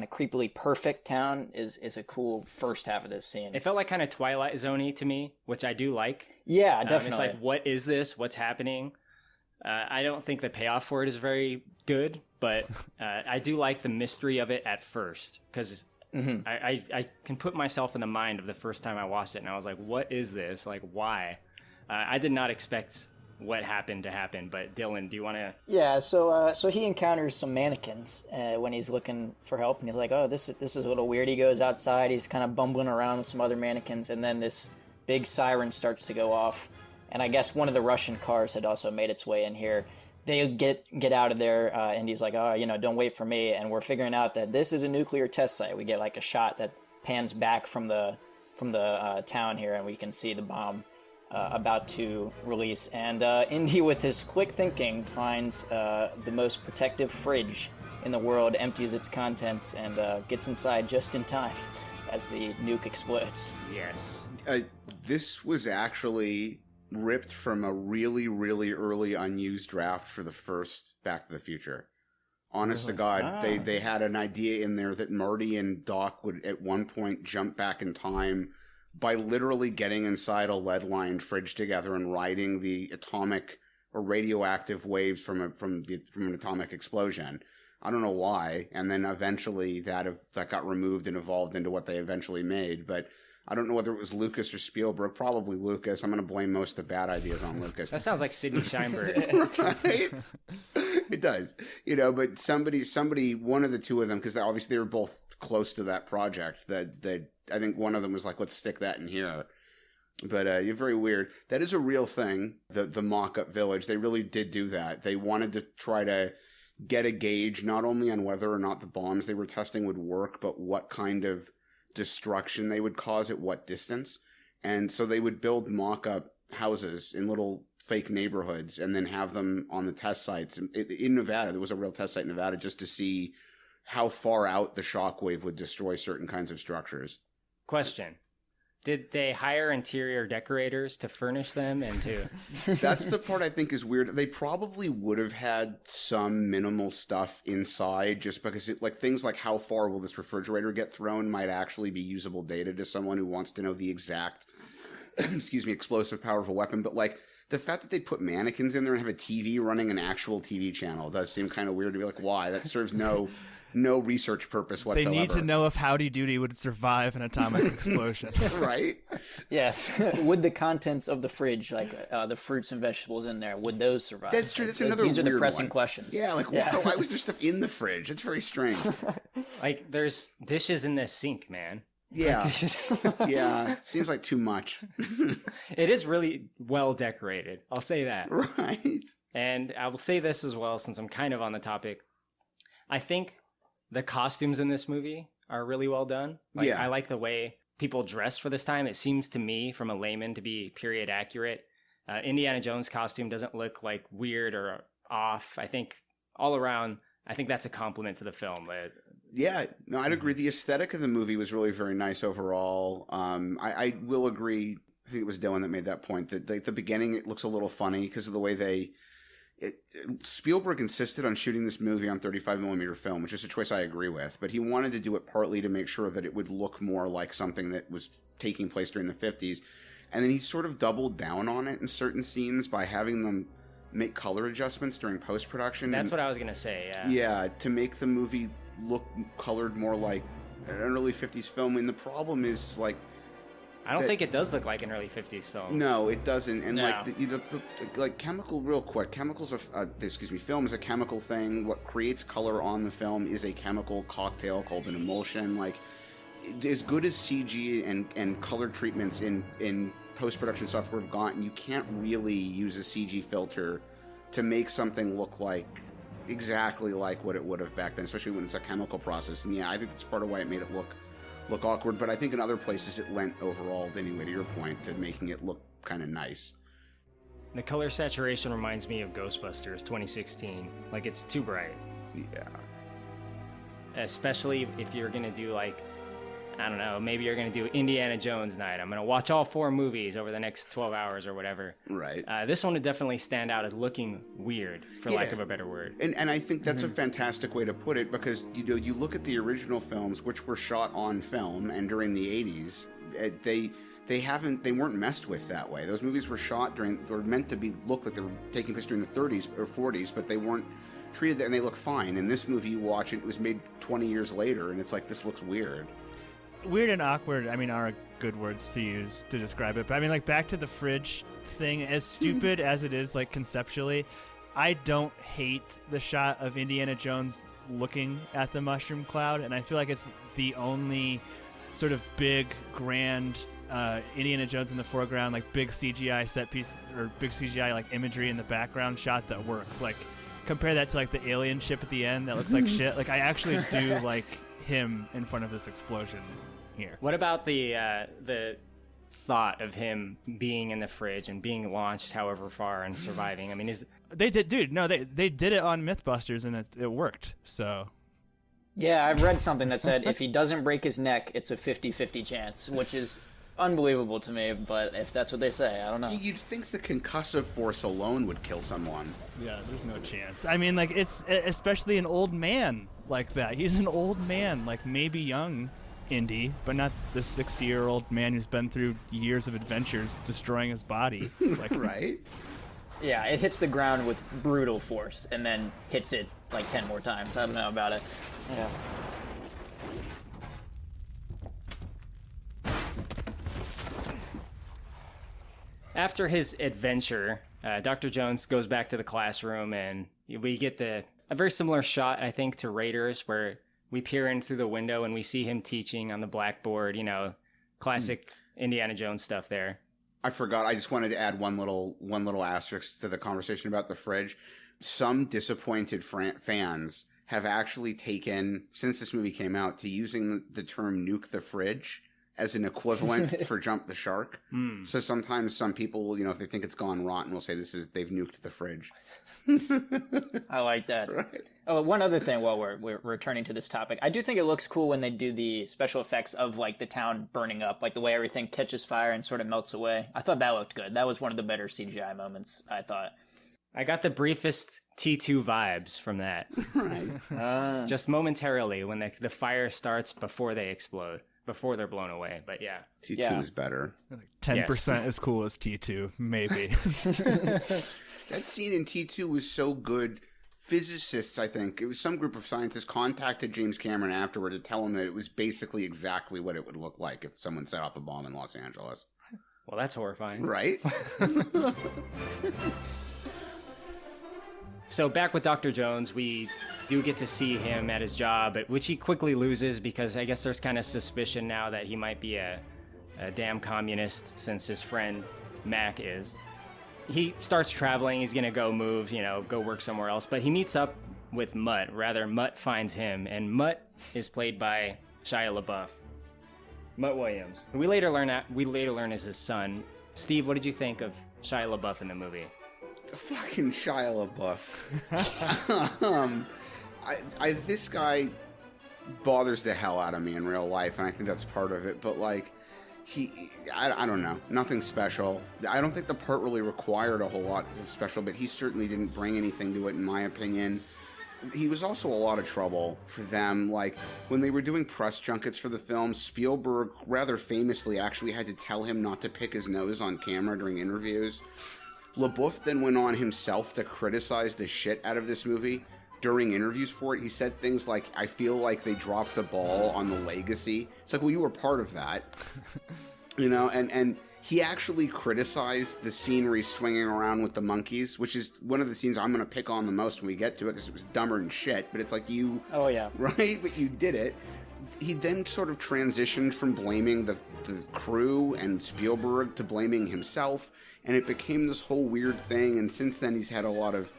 of creepily perfect town is a cool first half of this scene.
It felt like kind of Twilight Zone-y to me, which I do like.
Yeah, definitely.
It's like, what is this? What's happening? I don't think the payoff for it is very good, but I do like the mystery of it at first, because I can put myself in the mind of the first time I watched it, and I was like, what is this? Like, why? I did not expect what happened to happen, but Dylan, do you want to...
Yeah, so he encounters some mannequins when he's looking for help, and he's like, oh, this is a little weird. He goes outside, he's kind of bumbling around with some other mannequins, and then this big siren starts to go off, and I guess one of the Russian cars had also made its way in here. They get out of there, and he's like, oh, don't wait for me, and we're figuring out that this is a nuclear test site. We get like a shot that pans back from the town here, and we can see the bomb about to release. And Indy, with his quick thinking, finds the most protective fridge in the world, empties its contents, and gets inside just in time as the nuke explodes.
Yes.
This was actually ripped from a really, really early unused draft for the first Back to the Future. Honest to God, they had an idea in there that Marty and Doc would at one point jump back in time by literally getting inside a lead-lined fridge together and riding the atomic or radioactive waves from an atomic explosion. I don't know why, and then eventually that got removed and evolved into what they eventually made, but I don't know whether it was Lucas or Spielberg. Probably Lucas. I'm going to blame most of the bad ideas on Lucas.
That sounds like Sidney Sheinberg.
Right? It does. But somebody, one of the two of them, because obviously they were both close to that project, that I think one of them was like, let's stick that in here. But you're very weird. That is a real thing, the mock-up village. They really did do that. They wanted to try to get a gauge not only on whether or not the bombs they were testing would work, but what kind of destruction they would cause at what distance. And so they would build mock-up houses in little fake neighborhoods and then have them on the test sites. In Nevada, there was a real test site in Nevada just to see how far out the shockwave would destroy certain kinds of structures.
Question. Did they hire interior decorators to furnish them and to...
That's the part I think is weird. They probably would have had some minimal stuff inside just because things like how far will this refrigerator get thrown might actually be usable data to someone who wants to know the exact, explosive power of a weapon. But the fact that they put mannequins in there and have a TV running an actual TV channel does seem kind of weird to be like, why? That serves no research purpose whatsoever.
They need to know if Howdy Doody would survive an atomic explosion.
Right?
Yes. Would the contents of the fridge, the fruits and vegetables in there, would those survive?
That's true. That's another
These are the
weird
pressing
one.
questions.
Yeah, why was there stuff in the fridge? It's very strange.
There's dishes in this sink, man.
Yeah. Yeah. Seems like too much.
It is really well decorated. I'll say that.
Right.
And I will say this as well, since I'm kind of on the topic. I think the costumes in this movie are really well done. I like the way people dress for this time. It seems to me, from a layman, to be period accurate. Indiana Jones' costume doesn't look weird or off. I think all around, that's a compliment to the film.
Yeah, no, I'd agree. The aesthetic of the movie was really very nice overall. I will agree. I think it was Dylan that made that point that the beginning, it looks a little funny because of the way Spielberg insisted on shooting this movie on 35mm film, which is a choice I agree with, but he wanted to do it partly to make sure that it would look more like something that was taking place during the 50s. And then he sort of doubled down on it in certain scenes by having them make color adjustments during post-production.
That's what I was going to say, yeah.
Yeah, to make the movie look colored more like an early 50s film. And the problem is,
I don't think it does look like an early 50s film.
No, it doesn't. And
No.
chemical, real quick, film is a chemical thing. What creates color on the film is a chemical cocktail called an emulsion. As good as CG and color treatments in post-production software have gotten, you can't really use a CG filter to make something look exactly like what it would have back then, especially when it's a chemical process. And yeah, I think that's part of why it made it look awkward, but I think in other places it lent overall, anyway, to your point, to making it look kind of nice.
The color saturation reminds me of Ghostbusters 2016. It's too bright.
Yeah.
Especially if you're going to do I don't know, maybe you're going to do Indiana Jones night. I'm going to watch all 4 movies over the next 12 hours or whatever.
Right.
This one would definitely stand out as looking weird, for lack of a better word.
And I think that's a fantastic way to put it, because you look at the original films, which were shot on film and during the 80s, they weren't messed with that way. Those movies were shot were meant to look like they were taking place during the 30s or 40s, but they weren't treated and they look fine. In this movie, you watch it was made 20 years later, and it's like, this looks weird.
Weird and awkward, I mean, are good words to use to describe it. But I mean, like, back to the fridge thing, as stupid as it is, like, conceptually, I don't hate the shot of Indiana Jones looking at the mushroom cloud, and I feel like it's the only sort of big, grand Indiana Jones in the foreground, like, big CGI set piece, or big CGI, like, imagery in the background shot that works. Like, compare that to, like, the alien ship at the end that looks like shit. Like, I actually do like him in front of this explosion here.
What about the thought of him being in the fridge and being launched however far and surviving? I mean,
they did it on Mythbusters, and it worked. So
yeah, I've read something that said if he doesn't break his neck, it's a 50-50 chance, which is unbelievable to me, but if that's what they say, I don't know.
You'd think the concussive force alone would kill someone.
Yeah, there's no chance. I mean, like, it's especially an old man like that. He's an old man, like, maybe young Indy, but not the 60-year-old man who's been through years of adventures destroying his body. Like,
right?
Yeah, it hits the ground with brutal force and then hits it like 10 more times. I don't know about it. Yeah.
After his adventure, Dr. Jones goes back to the classroom, and we get a very similar shot, I think, to Raiders, where we peer in through the window and we see him teaching on the blackboard, classic Indiana Jones stuff there.
I forgot. I just wanted to add one little asterisk to the conversation about the fridge. Some disappointed fans have actually taken, since this movie came out, to using the term nuke the fridge as an equivalent for jump the shark. So sometimes some people, if they think it's gone rotten, will say they've nuked the fridge.
I like that.
Right.
Oh, one other thing while we're returning to this topic. I do think it looks cool when they do the special effects of, like, the town burning up, like the way everything catches fire and sort of melts away. I thought that looked good. That was one of the better CGI moments, I thought.
I got the briefest T2 vibes from that.
Right.
Just momentarily when the fire starts before they explode, before they're blown away. But yeah.
T2 is better.
10% as cool as T2, maybe.
That scene in T2 was so good. Physicists, I think, it was some group of scientists, contacted James Cameron afterward to tell him that it was basically exactly what it would look like if someone set off a bomb in Los Angeles.
Well, that's horrifying.
Right?
So back with Dr. Jones, we do get to see him at his job, which he quickly loses because I guess there's kind of suspicion now that he might be a damn communist since his friend Mac is. He starts traveling. He's going to go move, go work somewhere else. But he meets up with Mutt. Rather, Mutt finds him. And Mutt is played by Shia LaBeouf. Mutt Williams, who we later learn is his son. Steve, what did you think of Shia LaBeouf in the movie?
Fucking Shia LaBeouf. This guy bothers the hell out of me in real life, and I think that's part of it. But, like, I don't know. Nothing special. I don't think the part really required a whole lot of special, but he certainly didn't bring anything to it, in my opinion. He was also a lot of trouble for them. Like, when they were doing press junkets for the film, Spielberg, rather famously, actually had to tell him not to pick his nose on camera during interviews. LaBeouf then went on himself to criticize the shit out of this movie. During interviews for it, he said things like, I feel like they dropped the ball on the legacy. It's like, well, you were part of that. And he actually criticized the scenery swinging around with the monkeys, which is one of the scenes I'm going to pick on the most when we get to it, because it was dumber than shit. But it's like,
Oh, yeah.
Right? But you did it. He then sort of transitioned from blaming the crew and Spielberg to blaming himself. And it became this whole weird thing. And since then, he's had a lot of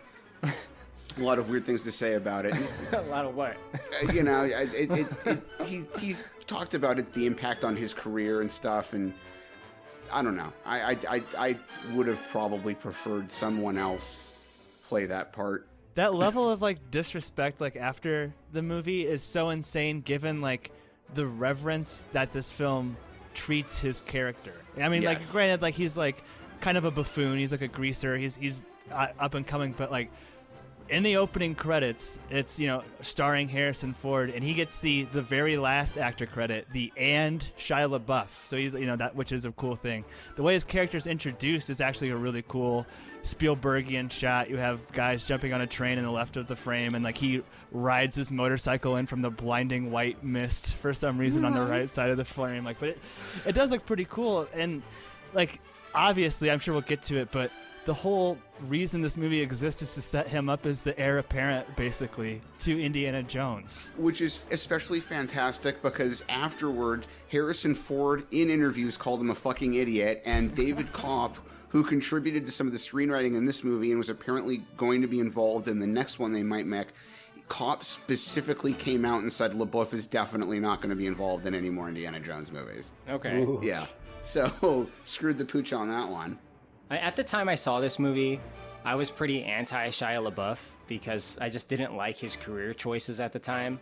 weird things to say about it.
A lot of what?
He's talked about it, the impact on his career and stuff, and I don't know. I would have probably preferred someone else play that part.
That level of, like, disrespect, like, after the movie is so insane, given, like, the reverence that this film treats his character. I mean, like,
Yes.
granted, like, he's like kind of a buffoon. He's like a greaser. He's up and coming, but like in the opening credits, it's, you know, starring Harrison Ford, and he gets the very last actor credit, and Shia LaBeouf. So he's, you know, that, which is a cool thing. The way his character's introduced is actually a really cool Spielbergian shot. You have guys jumping on a train in the left of the frame, and like he rides his motorcycle in from the blinding white mist for some reason on the right side of the frame. Like, but it does look pretty cool, and like obviously, I'm sure we'll get to it, but the whole reason this movie exists is to set him up as the heir apparent, basically, to Indiana Jones.
Which is especially fantastic because afterward, Harrison Ford, in interviews, called him a fucking idiot, and David Kopp, who contributed to some of the screenwriting in this movie and was apparently going to be involved in the next one they might make, Kopp specifically came out and said LaBeouf is definitely not going to be involved in any more Indiana Jones movies.
Okay.
Ooh.
Yeah. So, screwed the pooch on that one.
At the time I saw this movie, I was pretty anti-Shia LaBeouf because I just didn't like his career choices at the time.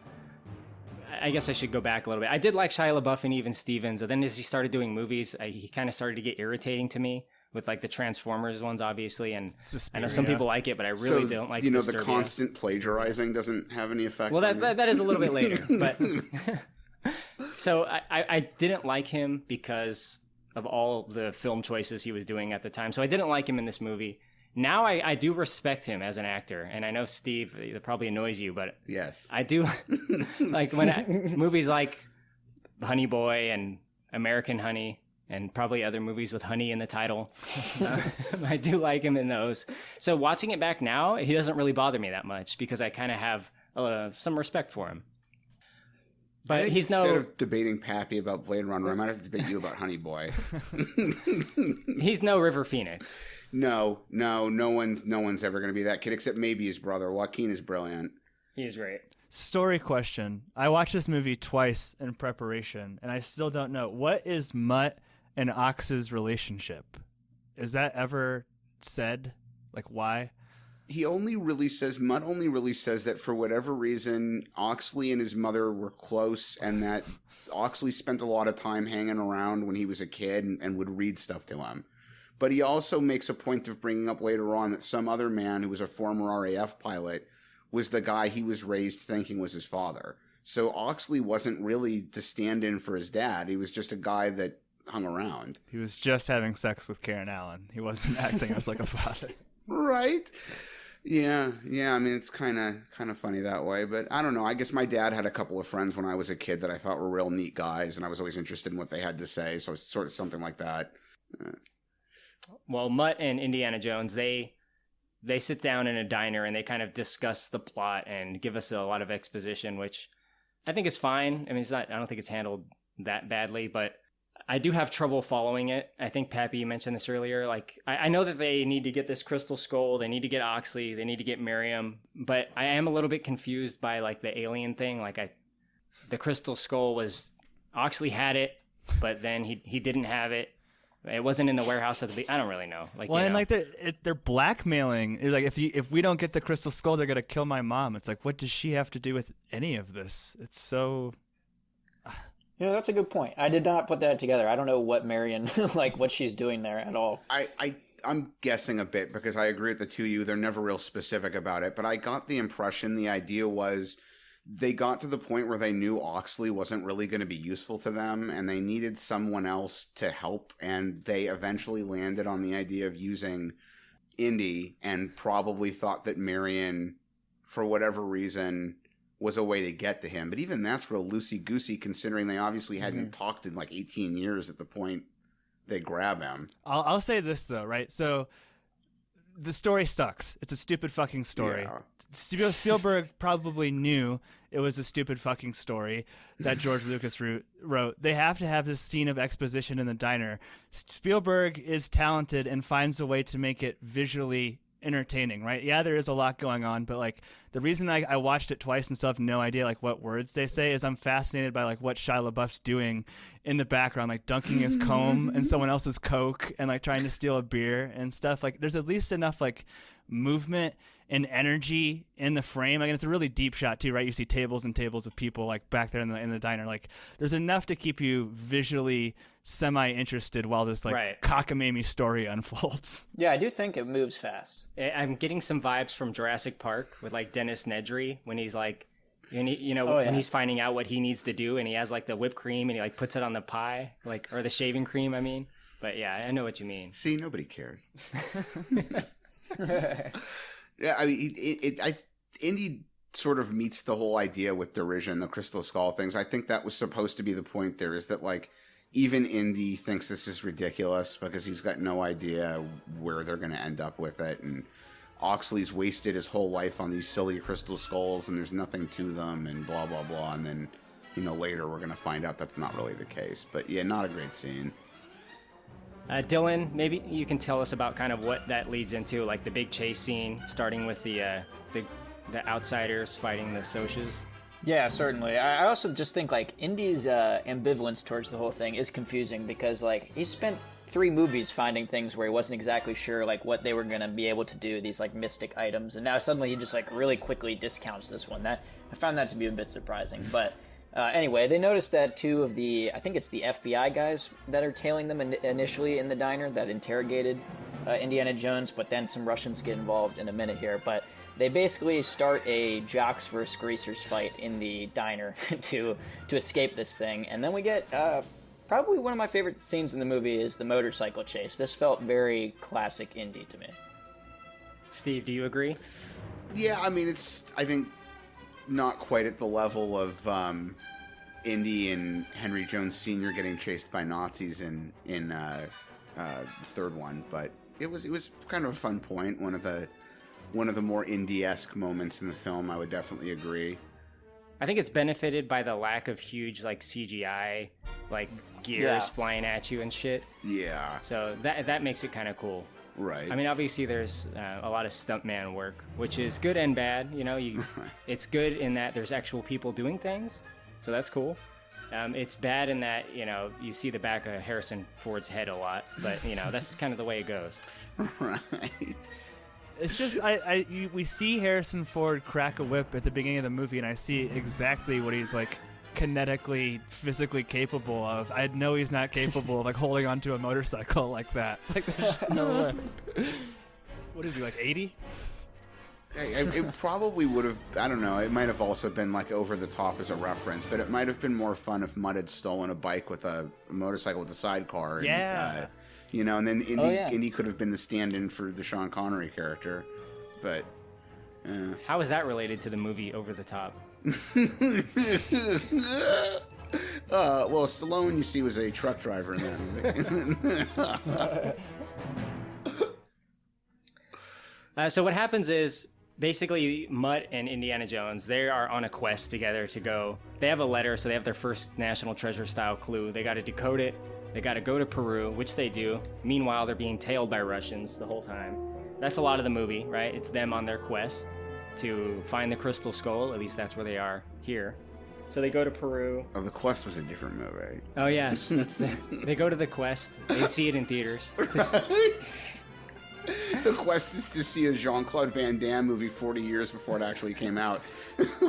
I guess I should go back a little bit. I did like Shia LaBeouf and Even Stevens, and then as he started doing movies, he kind of started to get irritating to me with like the Transformers ones, obviously, and I know some people like it, but I really don't like.
You know,
Disturbia.
the constant plagiarizing doesn't have any effect.
Well,
on you?
that is a little bit later, but so I didn't like him because of all the film choices he was doing at the time. So I didn't like him in this movie. Now I do respect him as an actor, and I know, Steve, it probably annoys you, but
yes,
I do like when movies like Honey Boy and American Honey, and probably other movies with honey in the title. I do like him in those. So watching it back now, he doesn't really bother me that much because I kind of have some respect for him. But he's
instead of debating Pappy about Blade Runner, I might have to debate you about Honey Boy.
He's no River Phoenix.
No one's ever going to be that kid except maybe his brother. Joaquin is brilliant.
He's great.
Story question. I watched this movie twice in preparation, and I still don't know. What is Mutt and Ox's relationship? Is that ever said? Like, why?
Mutt only really says that for whatever reason, Oxley and his mother were close, and that Oxley spent a lot of time hanging around when he was a kid and would read stuff to him. But he also makes a point of bringing up later on that some other man who was a former RAF pilot was the guy he was raised thinking was his father. So Oxley wasn't really the stand-in for his dad. He was just a guy that hung around.
He was just having sex with Karen Allen. He wasn't acting as like a father.
Right? Yeah. I mean, it's kind of funny that way, but I don't know. I guess my dad had a couple of friends when I was a kid that I thought were real neat guys, and I was always interested in what they had to say. So it's sort of something like that.
Well, Mutt and Indiana Jones, they sit down in a diner and they kind of discuss the plot and give us a lot of exposition, which I think is fine. I mean, I don't think it's handled that badly, but I do have trouble following it. I think, Pappy, you mentioned this earlier. Like, I know that they need to get this crystal skull, they need to get Oxley, they need to get Miriam, but I am a little bit confused by like the alien thing. Like, the crystal skull was, Oxley had it, but then he didn't have it. It wasn't in the warehouse at the I don't really know. Like,
well,
you know.
and like they're blackmailing. It's like if we don't get the crystal skull, they're gonna kill my mom. It's like, what does she have to do with any of this? It's so.
You know, that's a good point. I did not put that together. I don't know what Marion, like what she's doing there at all.
I'm guessing a bit because I agree with the two of you. They're never real specific about it, but I got the impression the idea was they got to the point where they knew Oxley wasn't really going to be useful to them and they needed someone else to help, and they eventually landed on the idea of using Indy and probably thought that Marion, for whatever reason, was a way to get to him. But even that's real loosey-goosey considering they obviously hadn't talked in like 18 years at the point they grab him.
I'll say this though, right? So the story sucks. It's a stupid fucking story.
Yeah.
Spielberg probably knew it was a stupid fucking story that George Lucas wrote. They have to have this scene of exposition in the diner. Spielberg is talented and finds a way to make it visually entertaining, right? Yeah, there is a lot going on, but like the reason I watched it twice and still have no idea like what words they say is I'm fascinated by like what Shia LaBeouf's doing in the background, like dunking his comb in someone else's Coke and like trying to steal a beer and stuff. Like there's at least enough like movement an energy in the frame. Like, and it's a really deep shot too, right? You see tables and tables of people like back there in the diner. Like, there's enough to keep you visually semi-interested while this like cockamamie story unfolds.
Yeah, I do think it moves fast.
I'm getting some vibes from Jurassic Park with like Dennis Nedry when he's like, when he's finding out what he needs to do, and he has like the whipped cream and he like puts it on the pie, like, or the shaving cream, I mean. But yeah, I know what you mean.
See, nobody cares. Yeah, I mean, Indy sort of meets the whole idea with derision, the crystal skull things. I think that was supposed to be the point there, is that like even Indy thinks this is ridiculous because he's got no idea where they're going to end up with it, and Oxley's wasted his whole life on these silly crystal skulls and there's nothing to them and blah blah blah, and then later we're going to find out that's not really the case. But yeah, not a great scene.
Dylan, maybe you can tell us about kind of what that leads into, like the big chase scene, starting with the outsiders fighting the Socs.
Yeah, certainly. I also just think like Indy's ambivalence towards the whole thing is confusing, because like he spent 3 movies finding things where he wasn't exactly sure like what they were going to be able to do, these like mystic items, and now suddenly he just like really quickly discounts this one. That I found that to be a bit surprising. But anyway, they noticed that 2 of the, I think it's the FBI guys that are tailing them initially in the diner that interrogated Indiana Jones, but then some Russians get involved in a minute here. But they basically start a jocks versus greasers fight in the diner to escape this thing, and then we get probably one of my favorite scenes in the movie is the motorcycle chase. This felt very classic Indy to me.
Steve, do you agree?
Yeah, I mean, it's, I think, not quite at the level of Indy and Henry Jones Sr. getting chased by Nazis in the third one, but it was kind of a fun point. One of the more Indy-esque moments in the film, I would definitely agree.
I think it's benefited by the lack of huge like CGI like gears flying at you and shit.
Yeah.
So that makes it kind of cool.
Right.
I mean, obviously there's a lot of stuntman work, which is good and bad. It's good in that there's actual people doing things, so that's cool. It's bad in that you see the back of Harrison Ford's head a lot, but that's kind of the way it goes.
Right.
It's just we see Harrison Ford crack a whip at the beginning of the movie, and I see exactly what he's like kinetically, physically capable of. I know he's not capable of like holding onto a motorcycle like that. Like, there's just no way. What is he, like 80?
It probably would have, I don't know, it might have also been like over the top as a reference, but it might have been more fun if Mutt had stolen a bike with a motorcycle with a sidecar. And,
yeah.
And then Indy could have been the stand-in for the Sean Connery character. But
how is that related to the movie Over the Top?
Well, Stallone, you see, was a truck driver in that movie.
So what happens is basically Mutt and Indiana Jones, they are on a quest together to go. They have a letter, so they have their first National Treasure style clue. They got to decode it. They got to go to Peru, which they do. Meanwhile, they're being tailed by Russians the whole time. That's a lot of the movie, right? It's them on their quest to find the crystal skull. At least that's where they are here. So they go to Peru.
Oh, the quest was a different movie.
Oh, yes. They go to the quest. They see it in theaters.
The quest is to see a Jean-Claude Van Damme movie 40 years before it actually came out.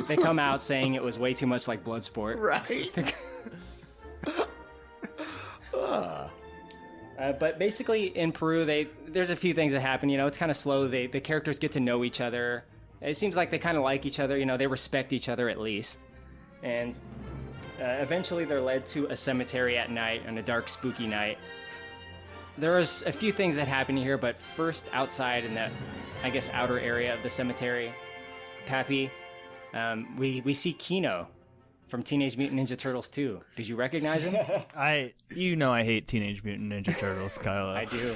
They come out saying it was way too much like Bloodsport.
Right.
But basically in Peru, there's a few things that happen. It's kind of slow. The characters get to know each other. It seems like they kind of like each other. They respect each other at least. And eventually they're led to a cemetery at night on a dark, spooky night. There's a few things that happen here, but first outside in the, I guess, outer area of the cemetery, Pappy, we see Kino from Teenage Mutant Ninja Turtles 2. Did you recognize him?
I hate Teenage Mutant Ninja Turtles, Kylo.
I do.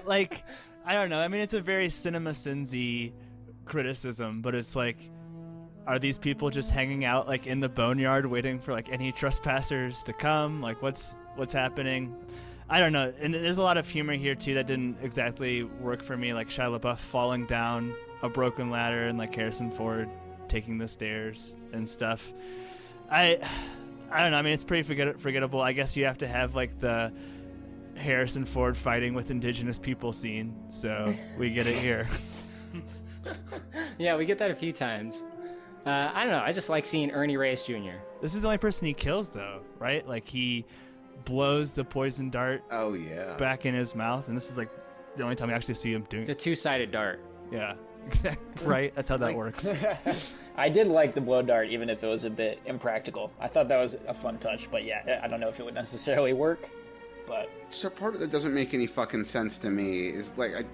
Like, I don't know. I mean, it's a very CinemaSins-y criticism, but it's like, are these people just hanging out like in the boneyard waiting for like any trespassers to come? Like, what's happening? I don't know. And there's a lot of humor here too that didn't exactly work for me, like Shia LaBeouf falling down a broken ladder and like Harrison Ford taking the stairs and stuff. I don't know. I mean, it's pretty forgettable. I guess you have to have like the Harrison Ford fighting with indigenous people scene, so we get it here.
Yeah, we get that a few times. I don't know. I just like seeing Ernie Reyes Jr.
This is the only person he kills, though, right? Like, he blows the poison dart back in his mouth, and this is, like, the only time we actually see him doing it.
It's a two-sided dart.
Yeah, exactly. Right? That's how that works.
I did like the blow dart, even if it was a bit impractical. I thought that was a fun touch, but yeah, I don't know if it would necessarily work. But
so part of that doesn't make any fucking sense to me is like I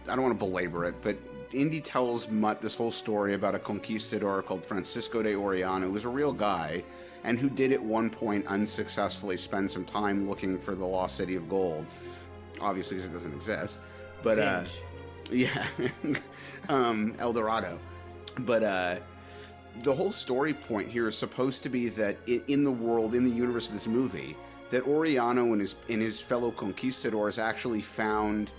don't want to belabor it, but Indy tells Mutt this whole story about a conquistador called Francisco de Orellana, who was a real guy and who did at one point unsuccessfully spend some time looking for the lost city of gold, obviously because it doesn't exist, but El Dorado. But the whole story point here is supposed to be that in the world, in the universe of this movie, that Orellano and his fellow conquistadors actually found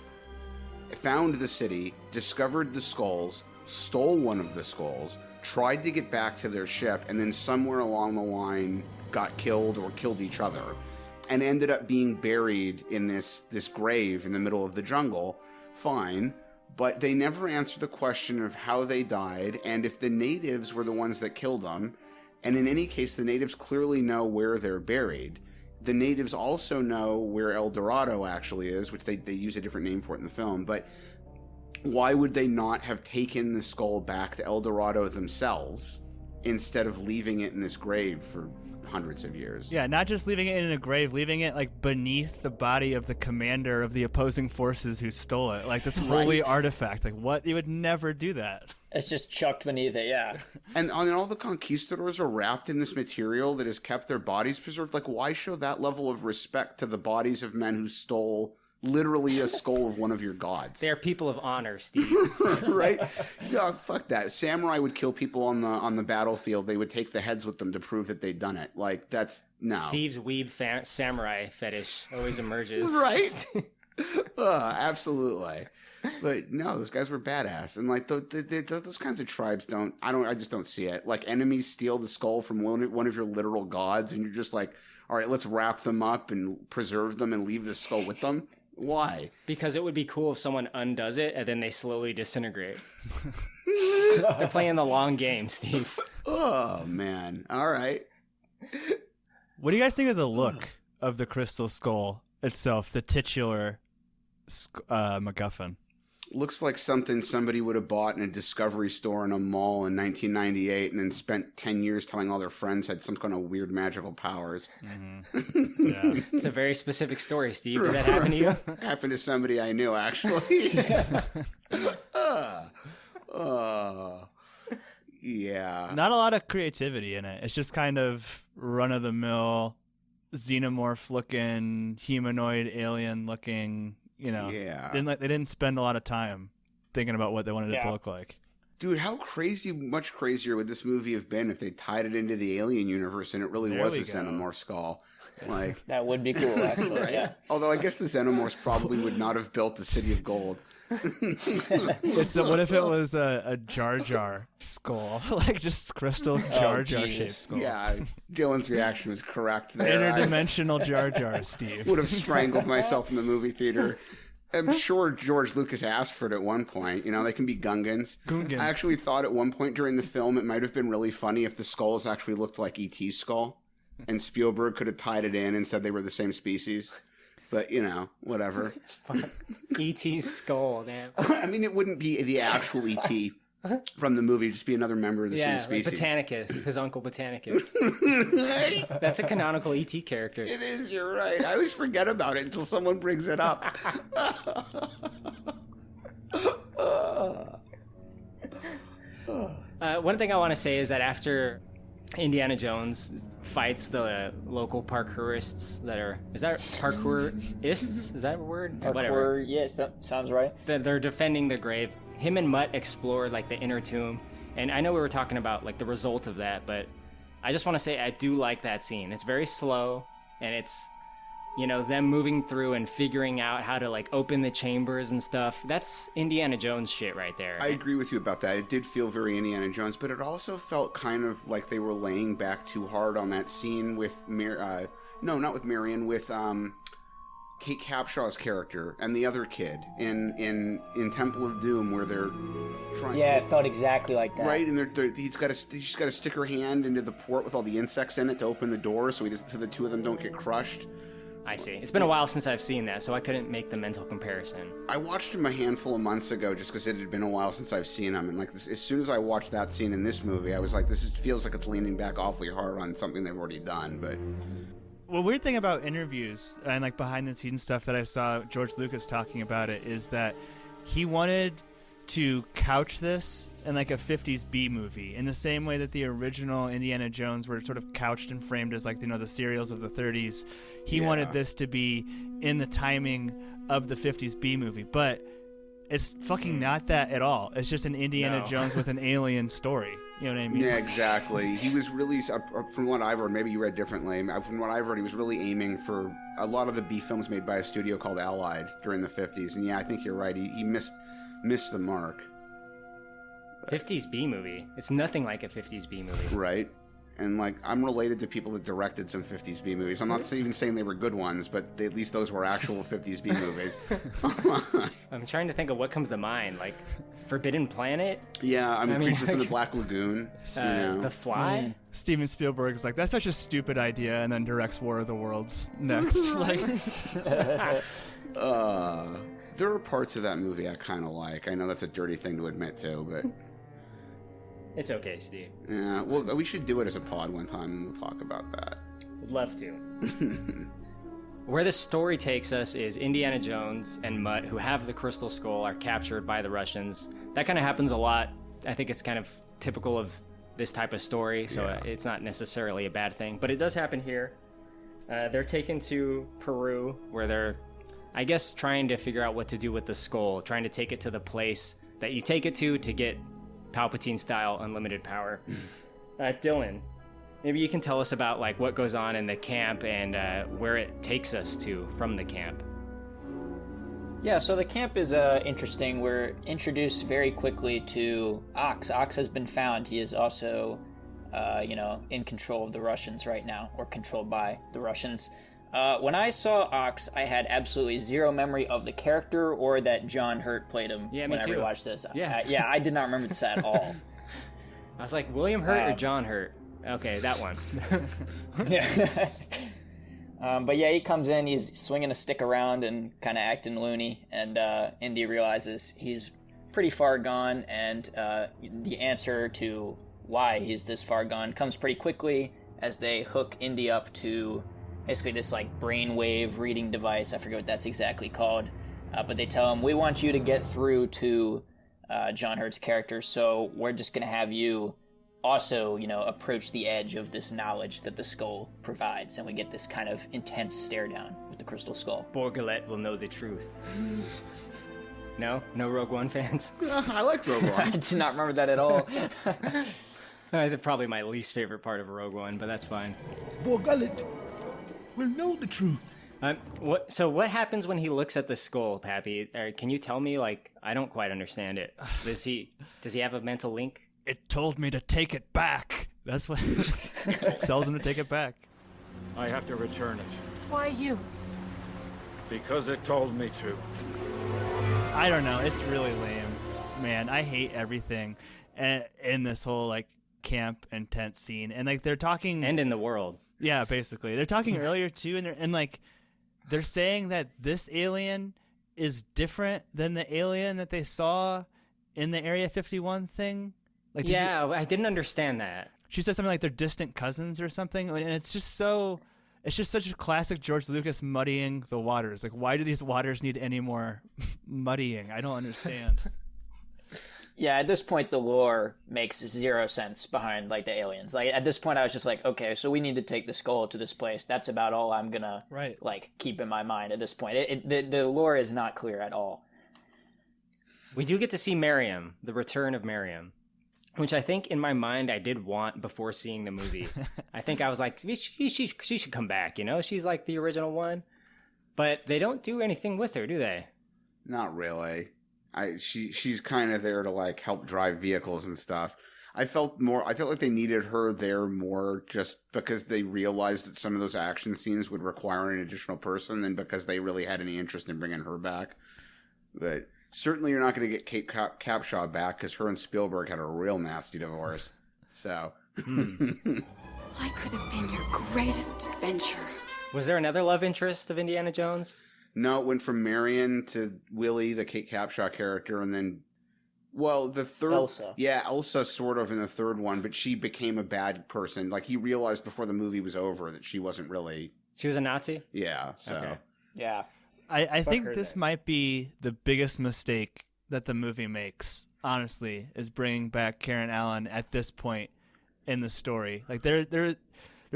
the city, discovered the skulls, stole one of the skulls, tried to get back to their ship, and then somewhere along the line got killed or killed each other, and ended up being buried in this grave in the middle of the jungle. Fine. But they never answer the question of how they died and if the natives were the ones that killed them. And in any case, the natives clearly know where they're buried. The natives also know where El Dorado actually is, which they use a different name for it in the film. But why would they not have taken the skull back to El Dorado themselves instead of leaving it in this grave for hundreds of years?
Yeah, not just leaving it in a grave, leaving it like beneath the body of the commander of the opposing forces who stole it. Like this holy artifact. Like what? You would never do that.
It's just chucked beneath it, yeah.
And all the conquistadors are wrapped in this material that has kept their bodies preserved. Like, why show that level of respect to the bodies of men who stole literally a skull of one of your gods?
They are people of honor, Steve.
Right? No, fuck that. Samurai would kill people on the battlefield. They would take the heads with them to prove that they'd done it. Like, that's no.
Steve's weeb samurai fetish always emerges.
Right? Absolutely. But no, those guys were badass, and like those kinds of tribes I just don't see it. Like enemies steal the skull from one of your literal gods, and you're just like, all right, let's wrap them up and preserve them and leave the skull with them. Why?
Because it would be cool if someone undoes it and then they slowly disintegrate. They're playing the long game, Steve.
Oh man! All right.
What do you guys think of the look of the crystal skull itself, the titular MacGuffin?
Looks like something somebody would have bought in a Discovery store in a mall in 1998 and then spent 10 years telling all their friends had some kind of weird magical powers.
Mm-hmm. Yeah.
It's a very specific story, Steve. Did that happen to you?
Happened to somebody I knew, actually. Yeah.
Not a lot of creativity in it. It's just kind of run-of-the-mill, xenomorph-looking, humanoid, alien-looking... You know, they didn't spend a lot of time thinking about what they wanted it to look like.
Dude, how much crazier would this movie have been if they tied it into the Alien universe and it really was a Xenomorph skull? Like
that would be cool, actually. Right? Yeah.
Although I guess the Xenomorphs probably would not have built the City of Gold.
What if it was a Jar Jar skull, like just crystal Jar Jar shaped skull?
Yeah, Dylan's reaction was correct there.
Interdimensional Jar Jar, Steve.
Would have strangled myself in the movie theater. I'm sure George Lucas asked for it at one point. You know, they can be Gungans. I actually thought at one point during the film it might have been really funny if the skulls actually looked like E.T.'s skull, and Spielberg could have tied it in and said they were the same species. But, you know, whatever.
E.T.'s skull, damn.
I mean, it wouldn't be the actual E.T. from the movie, just be another member of the same species.
Like Botanicus, his uncle Botanicus. That's a canonical E.T. character.
It is, you're right. I always forget about it until someone brings it up.
One thing I want to say is that after Indiana Jones fights the local parkourists is that parkourists? Is that a word?
Parkour, whatever. Yes, that sounds right.
They're defending the grave. Him and Mutt explore like the inner tomb, and I know we were talking about like the result of that, but I just want to say I do like that scene. It's very slow, and it's, you know, them moving through and figuring out how to like open the chambers and stuff. That's Indiana Jones shit right there.
I agree with you about that. It did feel very Indiana Jones, but it also felt kind of like they were laying back too hard on that scene with not with Marion, with Kate Capshaw's character and the other kid in Temple of Doom, where they're trying.
Yeah, it felt exactly like that.
Right, and she's got to stick her hand into the port with all the insects in it to open the door, so the two of them don't get crushed.
I see. It's been a while since I've seen that, so I couldn't make the mental comparison.
I watched him a handful of months ago just because it had been a while since I've seen him, and like as soon as I watched that scene in this movie, I was like, feels like it's leaning back awfully hard on something they've already done. But
well, weird thing about interviews and like behind the scenes stuff that I saw George Lucas talking about it is that he wanted to couch this in like a 50s B movie in the same way that the original Indiana Jones were sort of couched and framed as like, you know, the serials of the 30s. He wanted this to be in the timing of the 50s B movie, but it's fucking not that at all. It's just an Indiana Jones with an alien story. You know what I mean?
Yeah, exactly. He was really, from what I've heard, maybe you read differently, from what I've heard, he was really aiming for a lot of the B films made by a studio called Allied during the 50s. And yeah, I think you're right. He missed the mark.
50s B movie. It's nothing like a 50s B movie.
Right. And like, I'm related to people that directed some 50s B movies. I'm not even saying they were good ones, but at least those were actual 50s B movies.
I'm trying to think of what comes to mind. Like Forbidden Planet?
Yeah, I mean Creature from the Black Lagoon.
The Fly?
Steven Spielberg is like, that's such a stupid idea, and then directs War of the Worlds next. Like,
there are parts of that movie I kind of like. I know that's a dirty thing to admit to, but
it's okay, Steve.
Yeah, well, we should do it as a pod one time, and we'll talk about that.
Would love to. Where the story takes us is Indiana Jones and Mutt, who have the Crystal Skull, are captured by the Russians. That kind of happens a lot. I think it's kind of typical of this type of story, so it's not necessarily a bad thing. But it does happen here. They're taken to Peru, where they're, I guess, trying to figure out what to do with the skull, trying to take it to the place that you take it to get Palpatine-style unlimited power. Dylan, maybe you can tell us about like what goes on in the camp and where it takes us to from the camp.
Yeah, so the camp is interesting. We're introduced very quickly to Ox. Ox has been found. He is also, in control of the Russians right now, or controlled by the Russians. When I saw Ox, I had absolutely zero memory of the character or that John Hurt played him.
Yeah, me
when I
too.
rewatched this.
Yeah.
I did not remember this at all.
I was like, William Hurt or John Hurt? Okay, that one.
Yeah. But yeah, he comes in, he's swinging a stick around and kind of acting loony, and Indy realizes he's pretty far gone, and the answer to why he's this far gone comes pretty quickly as they hook Indy up to basically this like brainwave reading device. I forget what that's exactly called, but they tell him, we want you to get through to John Hurt's character, so we're just going to have you also, approach the edge of this knowledge that the skull provides, and we get this kind of intense stare down with the crystal skull.
Borgalet will know the truth. No Rogue One fans?
I like Rogue One.
I did not remember that at all.
Probably my least favorite part of Rogue One, but that's fine.
Borgalet will know the truth.
What happens when he looks at the skull, Pappy? Can you tell me? Like, I don't quite understand it. Does he have a mental link?
it told me to take it back. That's what it tells him to take it back.
I have to return it.
Why you?
Because it told me to.
I don't know. It's really lame. Man, I hate everything in this whole, like, camp and tent scene. And, like, they're talking...
And in the world.
Yeah, basically. They're talking earlier, too, and they're saying that this alien is different than the alien that they saw in the Area 51 thing. Like,
I didn't understand that.
She said something like they're distant cousins or something, and it's just so... It's just such a classic George Lucas muddying the waters. Like, why do these waters need any more muddying? I don't understand.
Yeah, at this point, the lore makes zero sense behind, like, the aliens. Like, at this point, I was just like, okay, so we need to take the skull to this place. That's about all I'm gonna, like, keep in my mind at this point. The lore is not clear at all.
We do get to see Miriam, the return of Miriam, which I think in my mind I did want before seeing the movie. I think I was like, she should come back, you know? She's like the original one. But they don't do anything with her, do they?
Not really. She's kind of there to, like, help drive vehicles and stuff. I felt like they needed her there more just because they realized that some of those action scenes would require an additional person than because they really had any interest in bringing her back. But certainly you're not going to get Kate Capshaw back because her and Spielberg had a real nasty divorce. So.
I could have been your greatest adventure.
Was there another love interest of Indiana Jones?
No, it went from Marion to Willie, the Kate Capshaw character, and then, well, the third...
Elsa.
Yeah, Elsa sort of in the third one, but she became a bad person. Like, he realized before the movie was over that she wasn't really...
She was a Nazi?
Yeah, so...
Okay.
Yeah.
I think this might be the biggest mistake that the movie makes, honestly, is bringing back Karen Allen at this point in the story. Like, there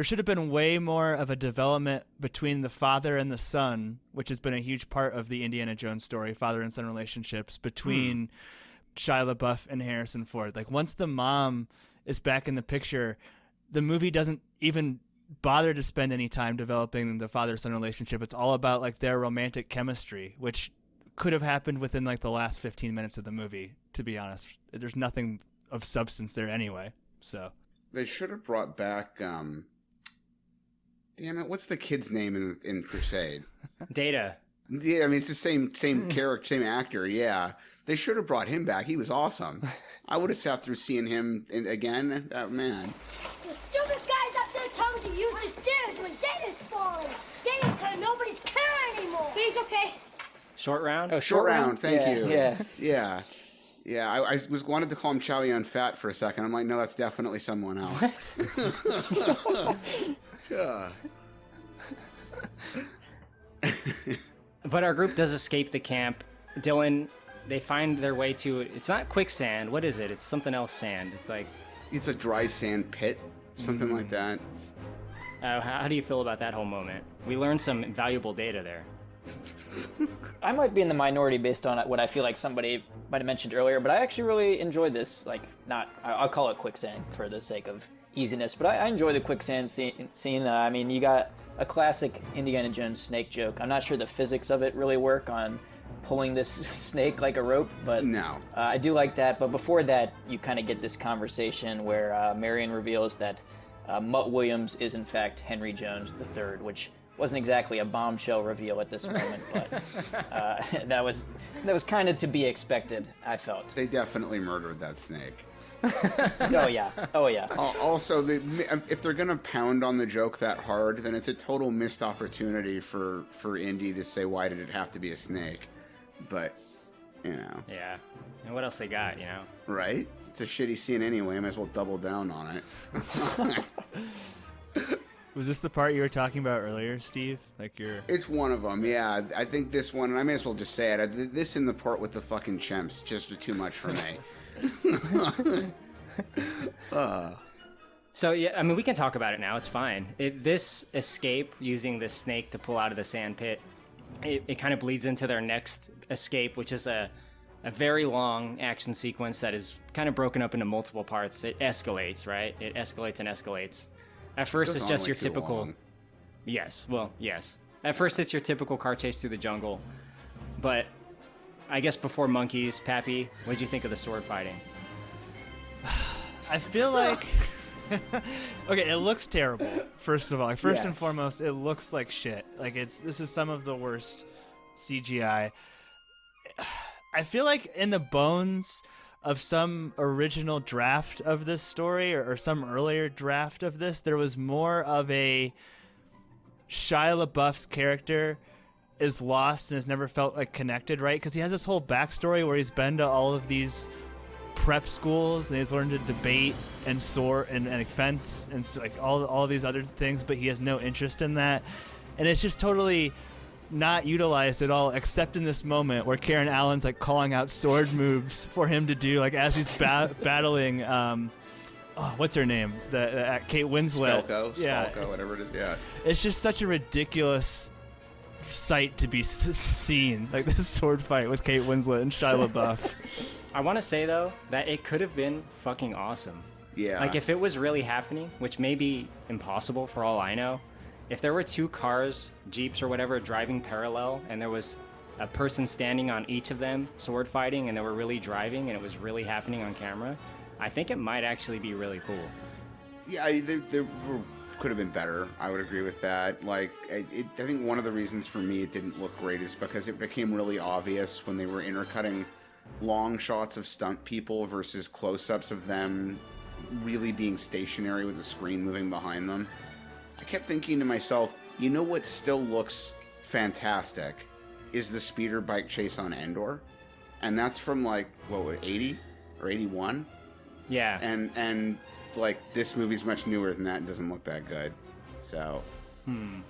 should have been way more of a development between the father and the son, which has been a huge part of the Indiana Jones story, father and son relationships between Shia LaBeouf and Harrison Ford. Like, once the mom is back in the picture, the movie doesn't even bother to spend any time developing the father-son relationship. It's all about like their romantic chemistry, which could have happened within like the last 15 minutes of the movie, to be honest. There's nothing of substance there anyway. So
they should have brought back damn it, what's the kid's name in Crusade?
Data.
Yeah, I mean, it's the same character, same actor. Yeah, they should have brought him back. He was awesome. I would have sat through seeing him again. Oh, man.
The stupid guy's up there telling me to use the stairs when Data's falling. Data's hurt. Nobody's caring anymore. He's okay.
Short round?
Oh, short round. Thank you.
Yeah.
Yeah. I wanted to call him Chow Yun Fat for a second. I'm like, no, that's definitely someone else. What? Yeah.
But our group does escape the camp. Dylan, they find their way to, it's not quicksand. What is it? It's something else sand. It's like...
It's a dry sand pit, something like that.
How do you feel about that whole moment? We learned some valuable data there.
I might be in the minority based on what I feel like somebody might have mentioned earlier, but I actually really enjoyed this. Like, I'll call it quicksand for the sake of easiness, but I enjoy the quicksand scene. I mean, you got a classic Indiana Jones snake joke. I'm not sure the physics of it really work on pulling this snake like a rope, but
no.
I do like that. But before that, you kind of get this conversation where Marion reveals that Mutt Williams is in fact Henry Jones III, which wasn't exactly a bombshell reveal at this moment, but that was kind of to be expected, I felt.
They definitely murdered that snake.
Oh yeah.
Also, if they're gonna pound on the joke that hard, then it's a total missed opportunity for Indy to say, why did it have to be a snake? But, you know.
Yeah. And what else they got, you know?
Right? It's a shitty scene anyway. Might as well double down on it.
was this the part you were talking about earlier, Steve?
It's one of them, yeah. I think this one, and I may as well just say it. This and the part with the fucking chimps just are too much for me.
So yeah, I mean, we can talk about it now. It's fine. This escape using this snake to pull out of the sand pit, it kind of bleeds into their next escape, which is a very long action sequence that is kind of broken up into multiple parts. It escalates, right? It escalates and escalates. At first, it's just your typical.
Long.
Yes. At first, it's your typical car chase through the jungle, but I guess before monkeys, Pappy, what did you think of the sword fighting?
I feel like... Okay, it looks terrible, first of all. First and foremost, it looks like shit. Like, this is some of the worst CGI. I feel like in the bones of some original draft of this story or some earlier draft of this, there was more of a Shia LaBeouf's character is lost and has never felt like connected, right? Because he has this whole backstory where he's been to all of these prep schools and he's learned to debate and soar and fence and so, like all of these other things, but he has no interest in that, and it's just totally not utilized at all, except in this moment where Karen Allen's like calling out sword moves for him to do, like as he's battling what's her name, the Kate Winslet,
Spalko, whatever it is. Yeah,
it's just such a ridiculous sight to be seen, like this sword fight with Kate Winslet and Shia LaBeouf.
I want to say, though, that it could have been fucking awesome.
Yeah.
Like, if it was really happening, which may be impossible for all I know, if there were two cars, Jeeps or whatever, driving parallel, and there was a person standing on each of them, sword fighting, and they were really driving, and it was really happening on camera, I think it might actually be really cool.
Yeah, could have been better. I would agree with that. Like, I think one of the reasons for me it didn't look great is because it became really obvious when they were intercutting long shots of stunt people versus close-ups of them really being stationary with the screen moving behind them. I kept thinking to myself, you know what still looks fantastic is the speeder bike chase on Endor. And that's from, like, 80 or 81?
Yeah.
And like, this movie's much newer than that and doesn't look that good. So,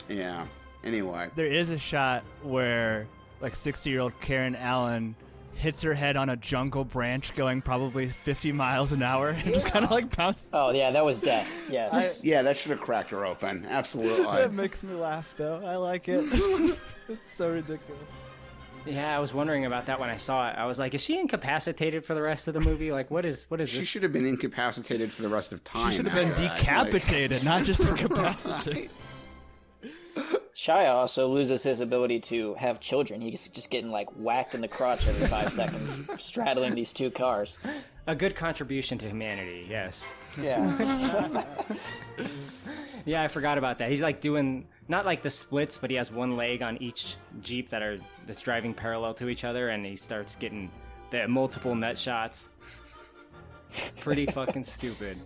yeah. Anyway.
There is a shot where, like, 60-year-old Karen Allen hits her head on a jungle branch going probably 50 miles an hour and just kind of, like, bounces.
Oh, yeah, that was death. Yes.
Yeah, that should have cracked her open. Absolutely.
It makes me laugh, though. I like it. It's so ridiculous.
Yeah, I was wondering about that when I saw it. I was like, is she incapacitated for the rest of the movie? Like, what is this?
She should have been incapacitated for the rest of time.
She should have been decapitated, not just incapacitated.
Shia also loses his ability to have children. He's just getting, like, whacked in the crotch every 5 seconds, straddling these two cars.
A good contribution to humanity, yes.
Yeah.
Yeah, I forgot about that. He's, like, doing, not like the splits, but he has one leg on each Jeep that's driving parallel to each other, and he starts getting the multiple nut shots. Pretty fucking stupid.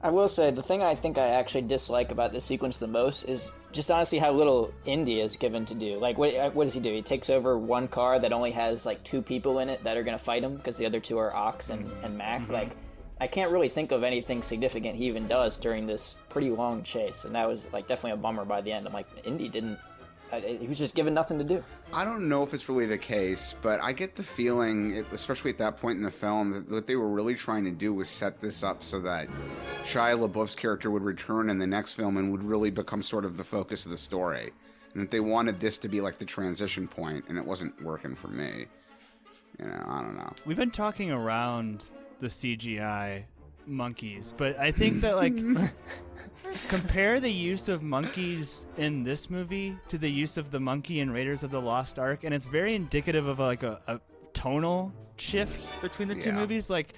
I will say, the thing I think I actually dislike about this sequence the most is just honestly how little Indy is given to do. Like, what does he do? He takes over one car that only has, like, 2 people in it that are going to fight him because the other 2 are Ox and Mac. Mm-hmm. Like, I can't really think of anything significant he even does during this pretty long chase, and that was, like, definitely a bummer by the end. I'm like, Indy didn't... he was just given nothing to do.
I don't know if it's really the case, but I get the feeling, especially at that point in the film, that what they were really trying to do was set this up so that Shia LaBeouf's character would return in the next film and would really become sort of the focus of the story. And that they wanted this to be like the transition point, and it wasn't working for me. You know, I don't know.
We've been talking around the CGI monkeys, but I think that, like... compare the use of monkeys in this movie to the use of the monkey in Raiders of the Lost Ark, and it's very indicative of a tonal shift between the two movies. Like,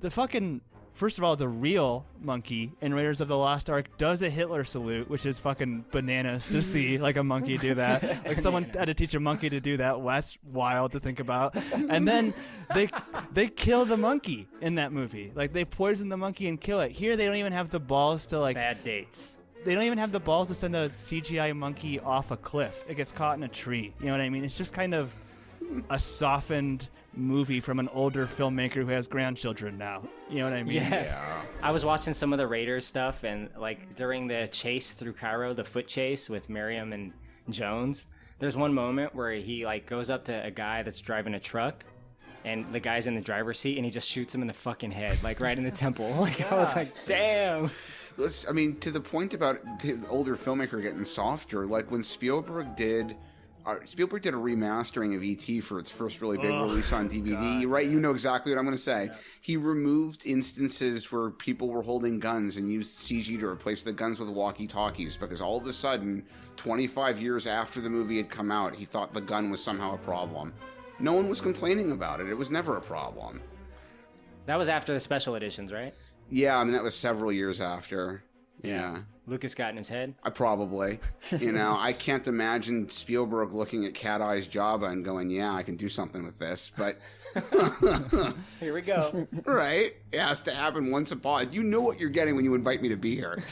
the fucking... First of all, the real monkey in Raiders of the Lost Ark does a Hitler salute, which is fucking bananas to see, like, a monkey do that. Like, someone had to teach a monkey to do that. Well, that's wild to think about. And then they kill the monkey in that movie. Like, they poison the monkey and kill it. Here, they don't even have the balls to, like...
Bad dates.
They don't even have the balls to send a CGI monkey off a cliff. It gets caught in a tree. You know what I mean? It's just kind of a softened movie from an older filmmaker who has grandchildren now. You know what I mean?
Yeah. I was watching some of the Raiders stuff, and, like, during the chase through Cairo, the foot chase with Miriam and Jones, there's one moment where he, like, goes up to a guy that's driving a truck, and the guy's in the driver's seat, and he just shoots him in the fucking head, like, right in the temple. Like, I was like, damn.
I mean, to the point about the older filmmaker getting softer, like, when Spielberg did a remastering of E.T. for its first really big release on DVD. God. Right? You know exactly what I'm going to say. Yeah. He removed instances where people were holding guns and used CG to replace the guns with walkie-talkies because all of a sudden, 25 years after the movie had come out, he thought the gun was somehow a problem. No one was complaining about it. It was never a problem.
That was after the special editions, right?
Yeah, I mean, that was several years after. Yeah.
Lucas got in his head?
Probably. You know, I can't imagine Spielberg looking at Cat Eye's Jabba and going, yeah, I can do something with this, but...
Here we go.
Right? It has to happen once upon... You know what you're getting when you invite me to be here.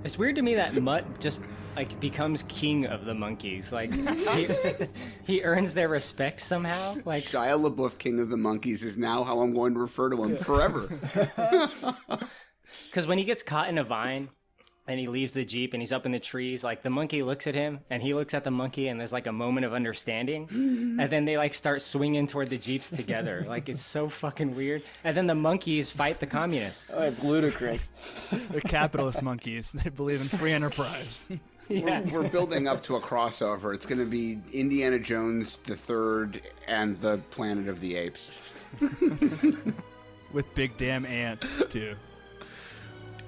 It's weird to me that Mutt just, like, becomes king of the monkeys. Like, he earns their respect somehow. Like,
Shia LaBeouf, king of the monkeys, is now how I'm going to refer to him forever.
Because when he gets caught in a vine and he leaves the Jeep and he's up in the trees, like, the monkey looks at him and he looks at the monkey and there's, like, a moment of understanding. And then they, like, start swinging toward the Jeeps together. Like, it's so fucking weird. And then the monkeys fight the communists.
Oh, it's ludicrous.
They're capitalist monkeys. They believe in free enterprise.
Yeah. We're building up to a crossover. It's going to be Indiana Jones the Third and the Planet of the Apes.
With big damn ants, too.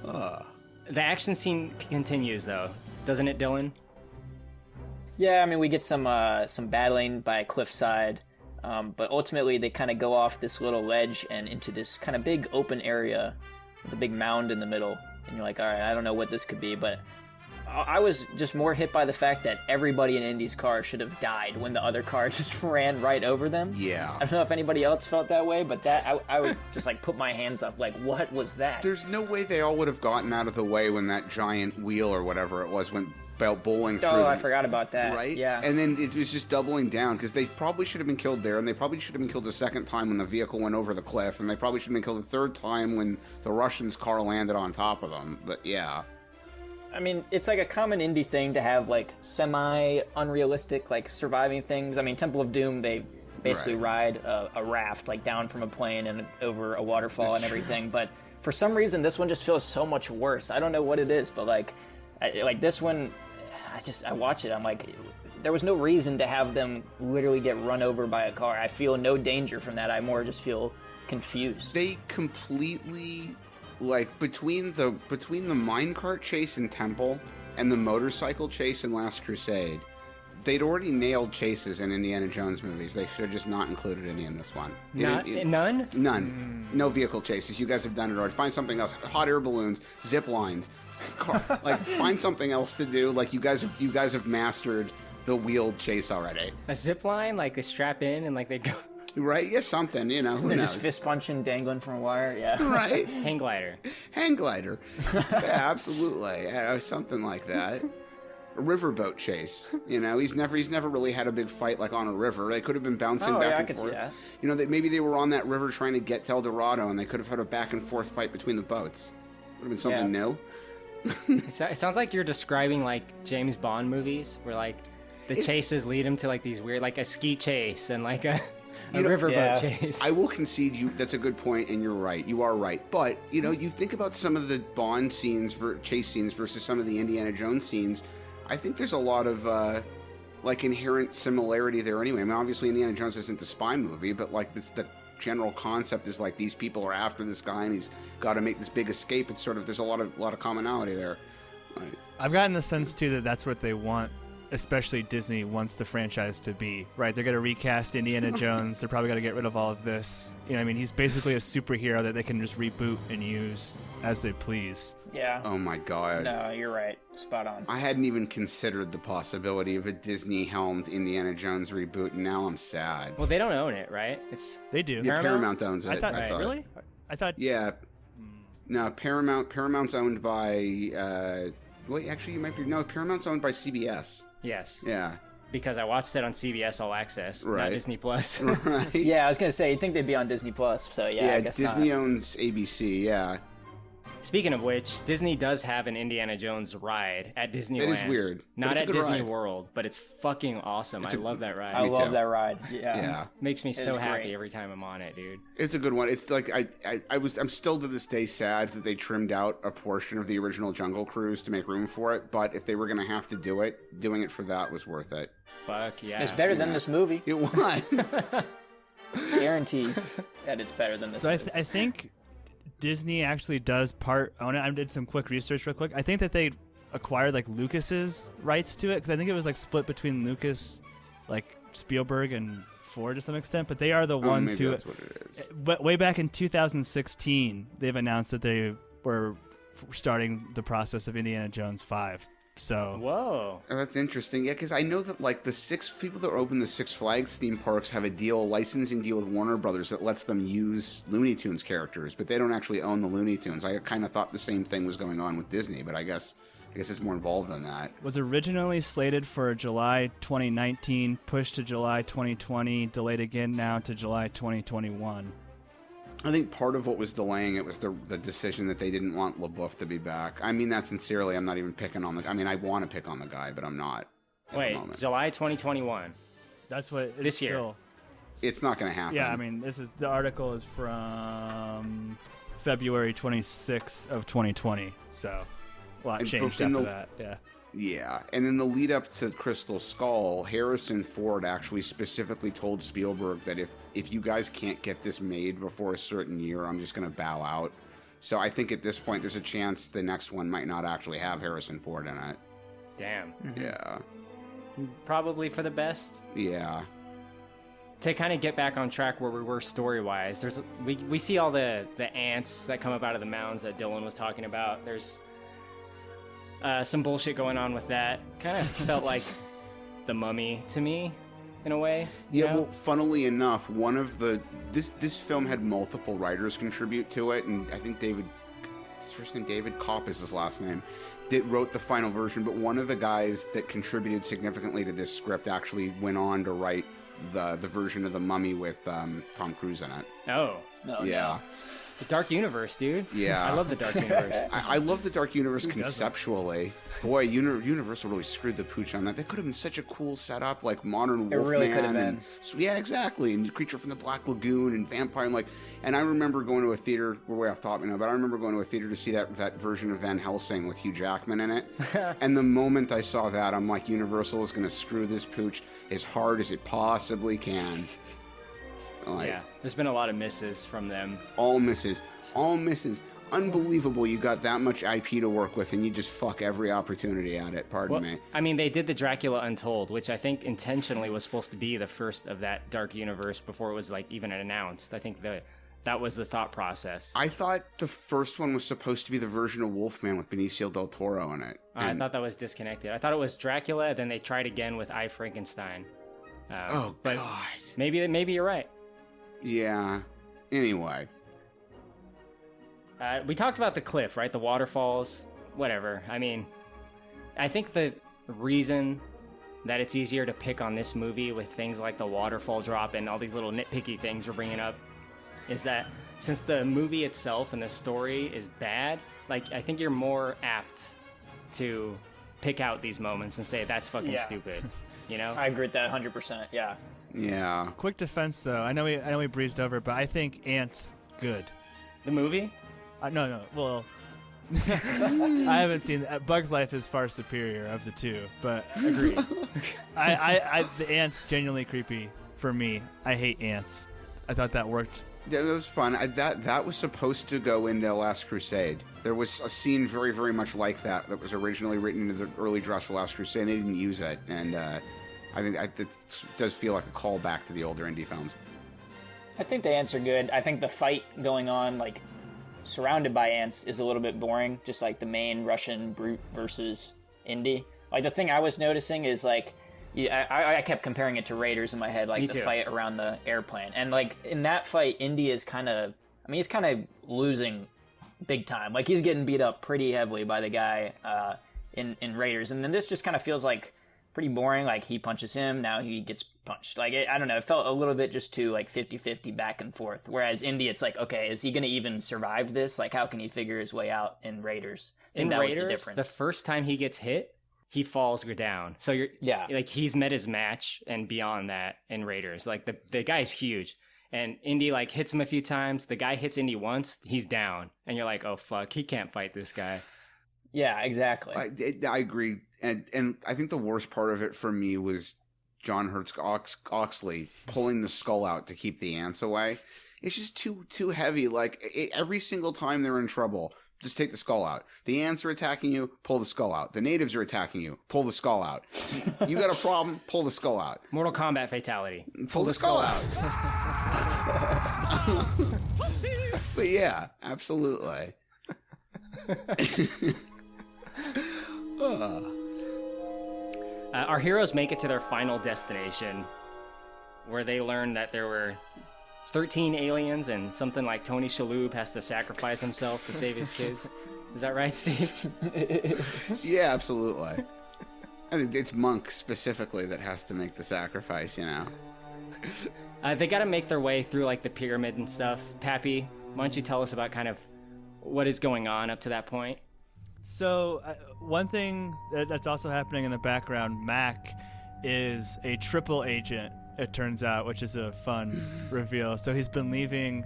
The action scene continues, though, doesn't it, Dylan?
Yeah, I mean, we get some battling by a cliffside. But ultimately, they kind of go off this little ledge and into this kind of big open area with a big mound in the middle. And you're like, all right, I don't know what this could be, but I was just more hit by the fact that everybody in Indy's car should have died when the other car just ran right over them.
Yeah.
I don't know if anybody else felt that way, but I would just like put my hands up, like, what was that?
There's no way they all would have gotten out of the way when that giant wheel or whatever it was went bowling through.
Oh, I
them.
forgot about that.
Right?
Yeah.
And then it was just doubling down because they probably should have been killed there, and they probably should have been killed a second time when the vehicle went over the cliff, and they probably should have been killed a third time when the Russians' car landed on top of them. But yeah.
I mean, it's like a common indie thing to have like semi-unrealistic like surviving things. I mean, Temple of Doom, they basically ride a raft like down from a plane and over a waterfall and everything. But for some reason, this one just feels so much worse. I don't know what it is, but like this one, I watch it. I'm like, there was no reason to have them literally get run over by a car. I feel no danger from that. I more just feel confused.
They completely, like, between the minecart chase in Temple and the motorcycle chase in Last Crusade, they'd already nailed chases in Indiana Jones movies. They should have just not included any in this one.
None?
None. No vehicle chases. You guys have done it already. Find something else. Hot air balloons, zip lines, like find something else to do. Like you guys have mastered the wheeled chase already.
A zip line, like they strap in and like they go.
Right? Yeah, something, you know. Who
They're
knows?
just fist punching, dangling from a wire. Yeah.
Right.
Hang glider.
Yeah, absolutely. Yeah, something like that. A riverboat chase. You know, he's never really had a big fight like on a river. They could have been bouncing back and forth.
See that.
You know, maybe they were on that river trying to get to El Dorado, and they could have had a back and forth fight between the boats. Would have been something new.
It sounds like you're describing like James Bond movies, where like the chases lead him to like these weird, like a ski chase and like a riverboat chase.
I will concede you. That's a good point, and you're right. You are right. But you know, you think about some of the Bond scenes, chase scenes, versus some of the Indiana Jones scenes. I think there's a lot of like inherent similarity there. Anyway, I mean, obviously Indiana Jones isn't a spy movie, but like the general concept is like these people are after this guy, and he's got to make this big escape. It's sort of there's a lot of commonality there. Right.
I've gotten the sense too that that's what they want. Especially Disney wants the franchise to be, right? They're going to recast Indiana Jones. They're probably going to get rid of all of this. You know, I mean, he's basically a superhero that they can just reboot and use as they please.
Yeah.
Oh my God.
No, you're right. Spot on.
I hadn't even considered the possibility of a Disney-helmed Indiana Jones reboot, and now I'm sad.
Well, they don't own it, right?
They do.
Yeah, Paramount owns it.
I thought. Really? I thought.
Yeah. No, Paramount's owned by. Wait, actually, you might be. No, Paramount's owned by CBS.
Yes.
Yeah.
Because I watched it on CBS All Access, not Disney Plus.
Right.
Yeah, I was gonna say you'd think they'd be on Disney Plus. So yeah, I guess
Disney
not.
owns ABC. Yeah.
Speaking of which, Disney does have an Indiana Jones ride at Disneyland.
It is weird.
Not
at
Disney
ride.
World, but it's fucking awesome. I love that ride.
I love that ride.
Yeah.
Makes me so happy
great.
every time I'm on it, dude.
It's a good one. It's like I'm still to this day sad that they trimmed out a portion of the original Jungle Cruise to make room for it. But if they were gonna have to do it, doing it for that was worth it.
Fuck yeah.
It's better than this movie.
It was.
Guaranteed that it's better than this
So
movie.
I think Disney actually does part own it. I did some quick research real quick. I think that they acquired like Lucas's rights to it because I think it was like split between Lucas, like Spielberg and Ford to some extent. But they are the ones
maybe
who,
that's what it is.
But way back in 2016, they've announced that they were starting the process of Indiana Jones 5. So
whoa,
oh, that's interesting. Yeah, because I know that like the 6 people that open the Six Flags theme parks have a licensing deal with Warner Brothers that lets them use Looney Tunes characters, but they don't actually own the Looney Tunes. I kind of thought the same thing was going on with Disney, but I guess it's more involved than that.
Was originally slated for July 2019, pushed to July 2020, delayed again now to July 2021.
I think part of what was delaying it was the decision that they didn't want LaBeouf to be back. I mean that sincerely. I'm not even picking on the. I mean, I want to pick on the guy, but I'm not.
Wait, July 2021.
That's what it's
this year.
Still,
it's not going to happen.
Yeah, I mean, the article is from February 26th of 2020. So, a lot changed after that. Yeah.
Yeah, and in the lead up to Crystal Skull, Harrison Ford actually specifically told Spielberg that if you guys can't get this made before a certain year, I'm just going to bow out. So I think at this point there's a chance the next one might not actually have Harrison Ford in it.
Damn.
Yeah.
Probably for the best.
Yeah.
to kind of get back on track where we were story-wise, we see all the ants that come up out of the mounds that Dylan was talking about. There's some bullshit going on with that. Kind of felt like the Mummy to me, in a way.
Yeah, well, funnily enough, this film had multiple writers contribute to it, and I think his first name David Kopp is his last name, that wrote the final version, but one of the guys that contributed significantly to this script actually went on to write the version of the Mummy with Tom Cruise in it.
Oh.
Yeah.
The Dark Universe, dude.
Yeah.
I love the Dark Universe.
I love the Dark Universe conceptually. Boy, Universal really screwed the pooch on that. That could have been such a cool setup, like modern Wolfman.
It really could have been.
Yeah, exactly. And Creature from the Black Lagoon and Vampire. And I remember going to a theater, we're way off topic now, but I remember going to a theater to see that version of Van Helsing with Hugh Jackman in it. And the moment I saw that, I'm like, Universal is going to screw this pooch as hard as it possibly can.
Yeah, there's been a lot of misses from them.
All misses. Unbelievable you got that much IP to work with and you just fuck every opportunity at it, pardon me.
I mean, they did the Dracula Untold, which I think intentionally was supposed to be the first of that dark universe before it was even announced. I think that was the thought process.
I thought the first one was supposed to be the version of Wolfman with Benicio del Toro in it.
I thought that was disconnected. I thought it was Dracula, then they tried again with I, Frankenstein. But
God.
Maybe you're right.
Yeah. Anyway.
We talked about the cliff, right? The waterfalls, whatever. I mean, I think the reason that it's easier to pick on this movie with things like the waterfall drop and all these little nitpicky things we're bringing up is that since the movie itself and the story is bad, I think you're more apt to pick out these moments and say, that's fucking stupid. You know?
I agree with that 100%, yeah.
Yeah.
Quick defense, though. I know we breezed over, but I think Ants good.
The movie?
No. Well, I haven't seen Bug's Life is far superior of the two, but
agreed.
The ants genuinely creepy for me. I hate ants. I thought that worked.
Yeah, that was fun. That was supposed to go into Last Crusade. There was a scene very, very much like that was originally written into the early drafts for Last Crusade, and they didn't use it. And I think it does feel like a callback to the older indie films.
I think the ants are good. I think the fight going on, surrounded by ants, is a little bit boring. Just the main Russian brute versus Indy. The thing I was noticing is I kept comparing it to Raiders in my head, the fight around the airplane. And in that fight, Indy is he's kind of losing big time. He's getting beat up pretty heavily by the guy in Raiders. And then this just kind of feels pretty boring. He punches him, now he gets punched. I don't know, it felt a little bit just too 50-50 back and forth. Whereas Indy, it's okay, is he going to even survive this? How can he figure his way out in Raiders?
In Raiders, the first time he gets hit, he falls down. So he's met his match and beyond that in Raiders. The guy's huge. And Indy hits him a few times. The guy hits Indy once, he's down. And you're like, oh fuck, he can't fight this guy.
Yeah, exactly.
I agree. And I think the worst part of it for me was John Hurt Oxley pulling the skull out to keep the ants away. It's just too heavy. Every single time they're in trouble, just take the skull out. The ants are attacking you, pull the skull out. The natives are attacking you, pull the skull out. You got a problem, pull the skull out.
Mortal Kombat fatality.
Pull the skull out. But yeah, absolutely.
Our heroes make it to their final destination, where they learn that there were 13 aliens and something like Tony Shalhoub has to sacrifice himself to save his kids. Is that right, Steve?
Yeah, absolutely. It's Monk specifically that has to make the sacrifice,
They got to make their way through the pyramid and stuff. Pappy, why don't you tell us about kind of what is going on up to that point?
So one thing that's also happening in the background, Mac is a triple agent, it turns out, which is a fun reveal. So he's been leaving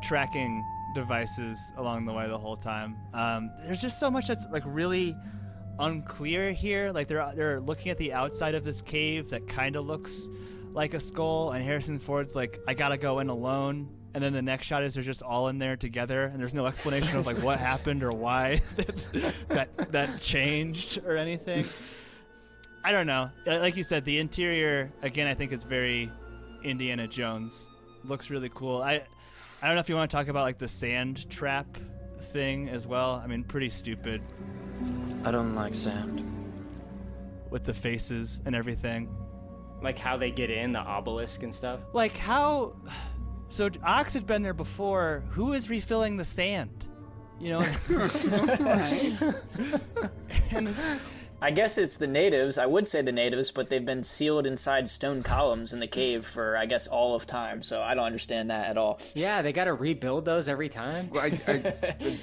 tracking devices along the way the whole time. There's just so much that's really unclear here. They're looking at the outside of this cave that kind of looks like a skull, and Harrison Ford's I gotta go in alone. And then the next shot is they're just all in there together, and there's no explanation of what happened or why that changed or anything. I don't know. Like you said, the interior, again, I think is very Indiana Jones. Looks really cool. I don't know if you want to talk about like the sand trap thing as well. I mean, pretty stupid.
I don't like sand.
With the faces and everything.
Like how they get in, the obelisk and stuff.
Like how... So Ox had been there before. Who is refilling the sand? You know? And
I guess it's the natives. I would say the natives, but they've been sealed inside stone columns in the cave for, I guess, all of time. So I don't understand that at all.
Yeah, they got to rebuild those every time.
Well,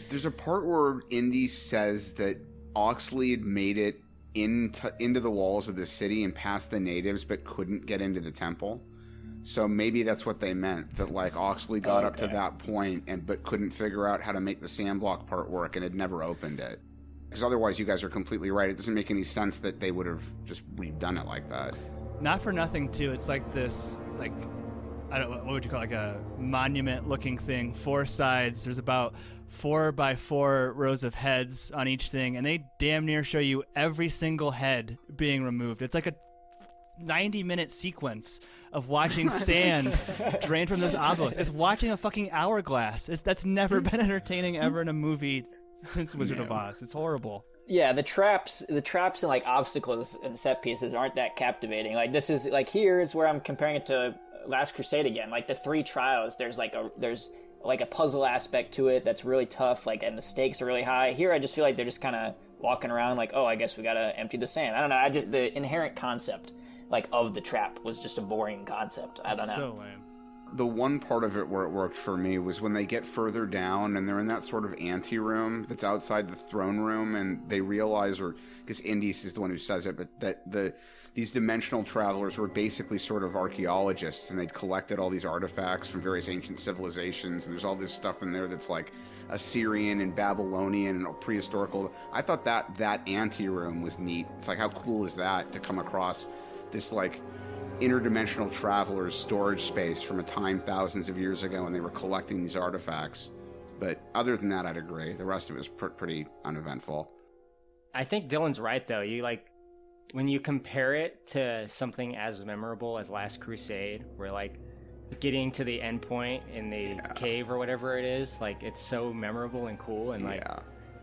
there's a part where Indy says that Oxley had made it into the walls of the city and past the natives, but couldn't get into the temple. So maybe that's what they meant, that like Oxley got up to that point but couldn't figure out how to make the sandblock part work and had never opened it. Because otherwise, you guys are completely right. It doesn't make any sense that they would have just redone it like that.
not for nothing, too. It's like this, like, I don't know, what would you call it, like a monument-looking thing. 4 sides. There's about 4 by 4 rows of heads on each thing, and they damn near show you every single head being removed. It's like a 90-minute sequence of watching sand drain from this obelisk. It's watching a fucking hourglass. That's never been entertaining ever in a movie since Wizard of Oz. It's horrible.
Yeah, the traps and like obstacles and set pieces aren't that captivating. Like this is like here is where I'm comparing it to Last Crusade again. Like the 3 trials, there's like a puzzle aspect to it that's really tough. Like, and the stakes are really high. Here, I just feel like they're just kind of walking around like, oh, I guess we gotta empty the sand. I don't know. The inherent concept like of the trap was just a boring concept. I don't know.
So lame.
The one part of it where it worked for me was when they get further down and they're in that sort of anteroom that's outside the throne room, and they realize, or because Indies is the one who says it, but that these dimensional travelers were basically sort of archaeologists, and they'd collected all these artifacts from various ancient civilizations, and there's all this stuff in there that's like Assyrian and Babylonian and prehistorical. I thought that anteroom was neat. It's like, how cool is that to come across this like interdimensional travelers storage space from a time thousands of years ago when they were collecting these artifacts. But other than that, I'd agree. The rest of it was pretty uneventful.
I think Dylan's right, though. You like when you compare it to something as memorable as Last Crusade, where like getting to the end point in the cave or whatever it is, like it's so memorable and cool, and like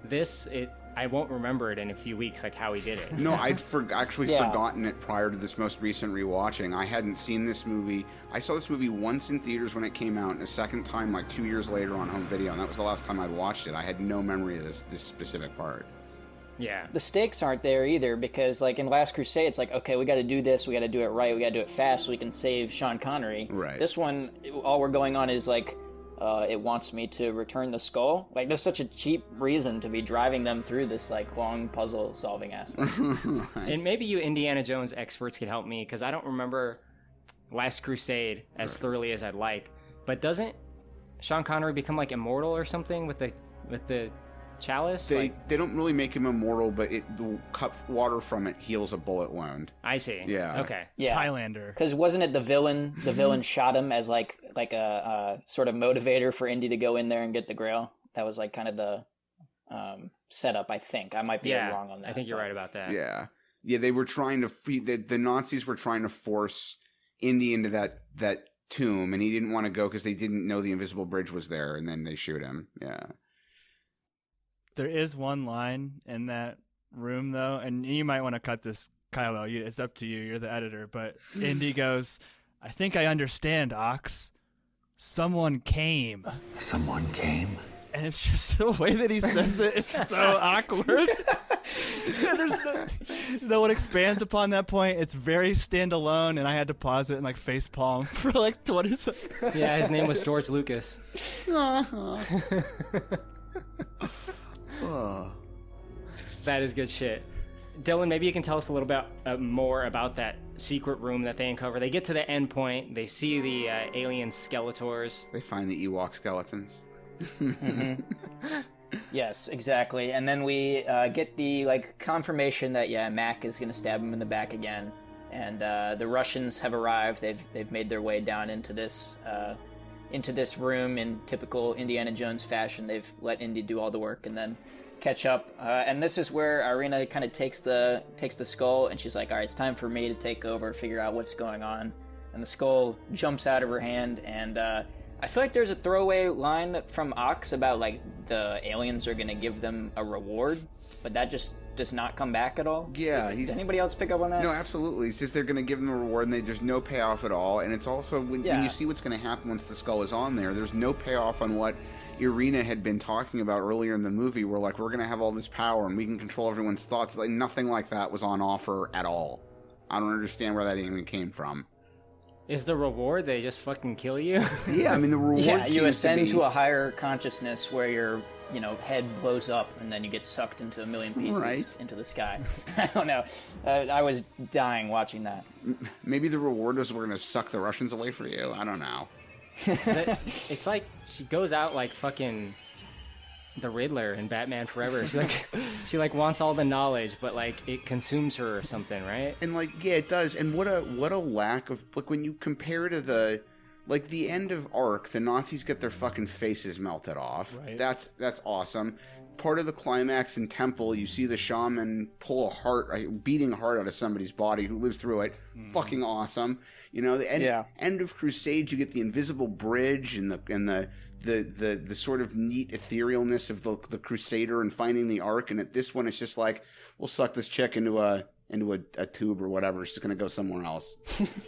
this, I won't remember it in a few weeks, like how he did it.
No, I'd forgotten it prior to this most recent rewatching. I hadn't seen this movie. I saw this movie once in theaters when it came out, and a second time like 2 years later on home video, and that was the last time I'd watched it. I had no memory of this specific part.
Yeah.
The stakes aren't there either, because like in Last Crusade, it's like, okay, we got to do this, we got to do it right, we got to do it fast so we can save Sean Connery.
Right.
This one, all we're going on is like, it wants me to return the skull. Like, there's such a cheap reason to be driving them through this like long puzzle solving aspect.
And maybe you Indiana Jones experts can help me, because I don't remember Last Crusade as thoroughly as I'd like. But doesn't Sean Connery become like immortal or something with the chalice?
They don't really make him immortal, but the cup water from it heals a bullet wound.
I see.
Yeah.
Okay.
It's Highlander.
Because wasn't it the villain? The villain shot him as like a sort of motivator for Indy to go in there and get the Grail. That was like kind of the setup. I think I might be wrong on that.
I think you're right about that.
Yeah. They were trying to the Nazis were trying to force Indy into that tomb, and he didn't want to go because they didn't know the invisible bridge was there, and then they shoot him. Yeah.
There is one line in that room, though, and you might want to cut this, Kylo. It's up to you. You're the editor. But Indy goes, I think I understand, Ox. Someone came.
Someone came?
And it's just the way that he says it is so awkward. There's no one expands upon that point. It's very standalone, and I had to pause it and like face palm for like 20 seconds.
Yeah, his name was George Lucas. That is good shit. Dylan, maybe you can tell us a little bit more about that secret room that they uncover. They get to the end point. They see the alien Skeletors.
They find the Ewok skeletons.
Mm-hmm. Yes, exactly. And then we get the like confirmation that Mac is going to stab him in the back again. And the Russians have arrived. They've made their way down into this room in typical Indiana Jones fashion. They've let Indy do all the work and then catch up. And this is where Irina kind of takes the skull, and she's like, all right, it's time for me to take over, figure out what's going on. and the skull jumps out of her hand, and I feel like there's a throwaway line from Ox about, like, the aliens are going to give them a reward, but that just does not come back at all.
Yeah.
Did anybody else pick up on that?
No, absolutely. He says they're going to give them a reward, and there's no payoff at all. And it's also, when you see what's going to happen once the skull is on there's no payoff on what Irina had been talking about earlier in the movie, where, like, we're going to have all this power, and we can control everyone's thoughts. Like, nothing like that was on offer at all. I don't understand where that even came from.
Is the reward they just fucking kill you?
Yeah, I mean, the reward seems
you ascend
to
to a higher consciousness where your, head blows up and then you get sucked into a million pieces into the sky. I don't know. I was dying watching that.
Maybe the reward is we're going to suck the Russians away for you. I don't know.
It's like she goes out like fucking the Riddler in Batman Forever. She wants all the knowledge, but like it consumes her or something, right?
And like, yeah, it does. And what a lack of, like, when you compare to the end of Ark, the Nazis get their fucking faces melted off. Right. That's awesome. Part of the climax in Temple, you see the shaman pull a beating heart out of somebody's body who lives through it. Fucking awesome. The end of Crusade, you get the invisible bridge and the sort of neat etherealness of the Crusader and finding the Ark. And at this one, it's just like, we'll suck this chick into a tube or whatever. She's gonna go somewhere else.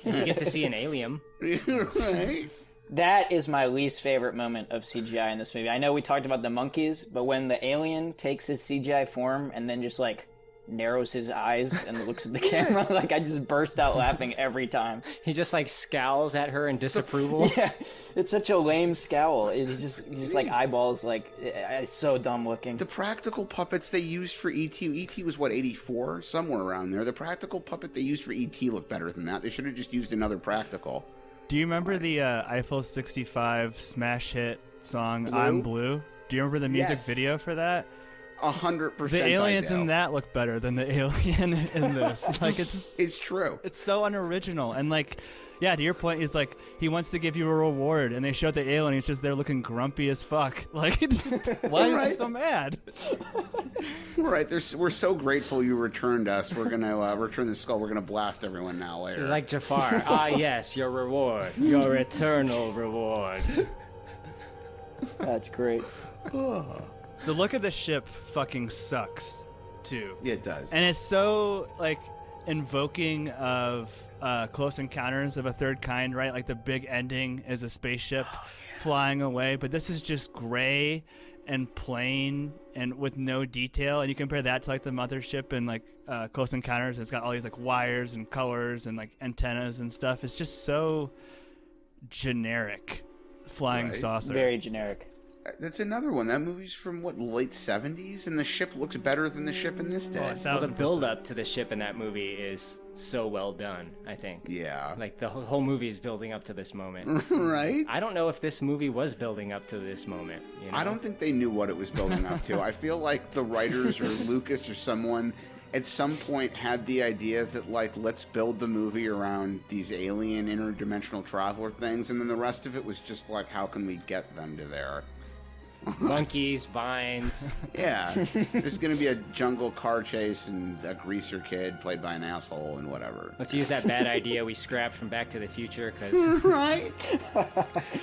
You get to see an alien.
Right?
That is my least favorite moment of CGI in this movie. I know we talked about the monkeys, but when the alien takes his CGI form and then just like narrows his eyes and looks at the camera, like I just burst out laughing every time.
He just like scowls at her in disapproval.
Yeah, it's such a lame scowl. He just like eyeballs, like it's so dumb looking.
The practical puppets they used for E.T. E.T. was what, 84? Somewhere around there. The practical puppet they used for E.T. looked better than that. They should have just used another practical.
Do you remember the Eiffel 65 smash hit song
Blue?
I'm Blue? Do you remember the music
Yes.
video for that?
100%.
The aliens in that look better than the alien in this. Like,
it's true.
It's so unoriginal. And like, yeah, to your point, he's like, he wants to give you a reward, and they showed the alien. He's just there looking grumpy as fuck. Like, why is he so mad?
Right. We're so grateful you returned us. We're gonna return the skull. We're gonna blast everyone now later.
It's like Jafar. Ah, yes, your reward, your eternal reward.
That's great.
The look of the ship fucking sucks, too.
Yeah, it does.
And it's so, like, invoking of Close Encounters of a Third Kind, right? Like, the big ending is a spaceship flying away. But this is just gray and plain and with no detail. And you compare that to, like, the mothership and, like, Close Encounters. And it's got all these, like, wires and colors and, like, antennas and stuff. It's just so generic. Flying saucer.
Very generic.
That's another one. That movie's from, what, late 70s? And the ship looks better than the ship in this day.
Well, the build-up to the ship in that movie is so well done, I think.
Yeah.
Like, the whole movie is building up to this moment.
Right?
I don't know if this movie was building up to this moment. You know?
I don't think they knew what it was building up to. I feel like the writers or Lucas or someone at some point had the idea that, like, let's build the movie around these alien interdimensional traveler things, and then the rest of it was just like, how can we get them to there?
Monkeys, vines.
Yeah. There's going to be a jungle car chase and a greaser kid played by an asshole and whatever.
Let's use that bad idea we scrapped from Back to the Future, because...
Right?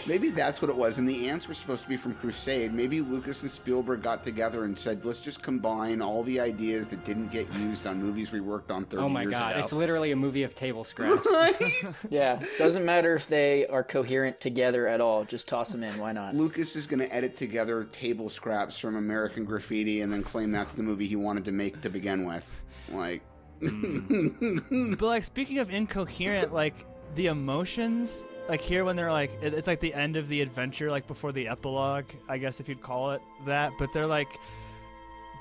Maybe that's what it was. And the ants were supposed to be from Crusade. Maybe Lucas and Spielberg got together and said, let's just combine all the ideas that didn't get used on movies we worked on 30 years ago.
Oh my god, it's literally a movie of table scraps.
Right?
Yeah, doesn't matter if they are coherent together at all. Just toss them in. Why not?
Lucas is going to edit together table scraps from American Graffiti and then claim that's the movie he wanted to make to begin with. Like...
But, like, speaking of incoherent, like, the emotions, like, here when they're, like, it's like the end of the adventure, like, before the epilogue, I guess if you'd call it that, but they're, like,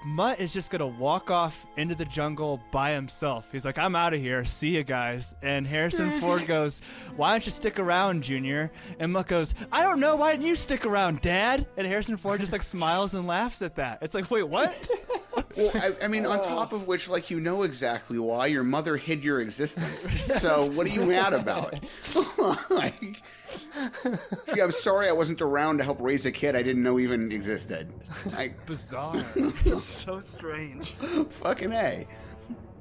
Mutt is just gonna walk off into the jungle by himself. He's like, I'm out of here. See you guys. And Harrison Ford goes, why don't you stick around, Junior? And Mutt goes, I don't know. Why didn't you stick around, Dad? And Harrison Ford just, like, smiles and laughs at that. It's like, wait, what?
Well, I mean, on top of which, like, you know exactly why. Your mother hid your existence. So what are you mad about? Like, gee, I'm sorry I wasn't around to help raise a kid I didn't know even existed. Like,
bizarre. It's so strange.
Fucking A.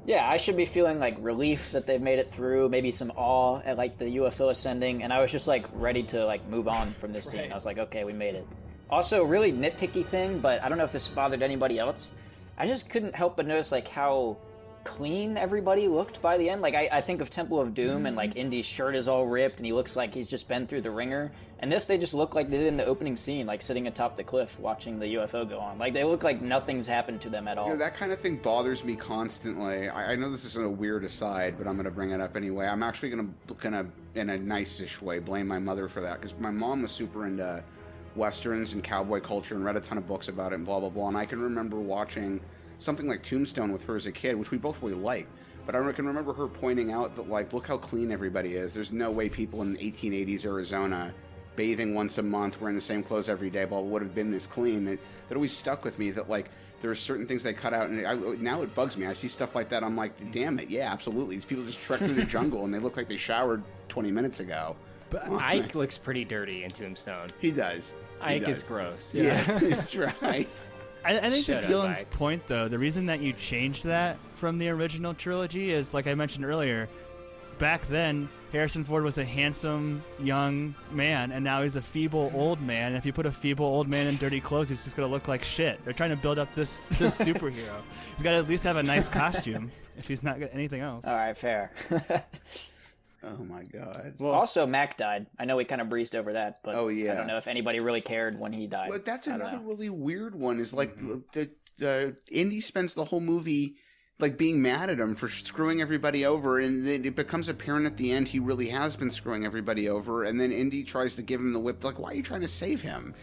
Yeah, I should be feeling like relief that they've made it through, maybe some awe at like the UFO ascending, and I was just like ready to like move on from this scene. I was like, okay, we made it. Also, really nitpicky thing, but I don't know if this bothered anybody else. I just couldn't help but notice like how clean everybody looked by the end. Like I think of Temple of Doom and like Indy's shirt is all ripped and he looks like he's just been through the ringer. And this, they just look like they did in the opening scene, like sitting atop the cliff watching the UFO go on. Like they look like nothing's happened to them at all.
You know, that kind of thing bothers me constantly. I know this isn't a weird aside, but I'm going to bring it up anyway. I'm actually going to, in a nice-ish way, blame my mother for that, because my mom was super into Westerns and cowboy culture and read a ton of books about it and blah, blah, blah. And I can remember watching something like Tombstone with her as a kid, which we both really liked. But I can remember her pointing out that, like, look how clean everybody is. There's no way people in 1880s Arizona bathing once a month, wearing the same clothes every day, but would have been this clean. That always stuck with me, that, like, there are certain things they cut out, and now it bugs me. I see stuff like that, I'm like, damn it, yeah, absolutely. These people just trek through the jungle, and they look like they showered 20 minutes ago.
But Ike looks pretty dirty in Tombstone.
He does.
Ike is gross.
Yeah, that's right.
I think to Dylan's point, though, the reason that you changed that from the original trilogy is, like I mentioned earlier, back then, Harrison Ford was a handsome young man, and now he's a feeble old man. And if you put a feeble old man in dirty clothes, he's just going to look like shit. They're trying to build up this superhero. He's got to at least have a nice costume if he's not got anything else.
All right, fair.
Oh my god.
Well, also, Mac died. I know we kind of breezed over that, but
oh, yeah.
I don't know if anybody really cared when he died.
Well, that's another really weird one, is like Indy spends the whole movie like being mad at him for screwing everybody over, and then it becomes apparent at the end he really has been screwing everybody over, and then Indy tries to give him the whip. Like, why are you trying to save him?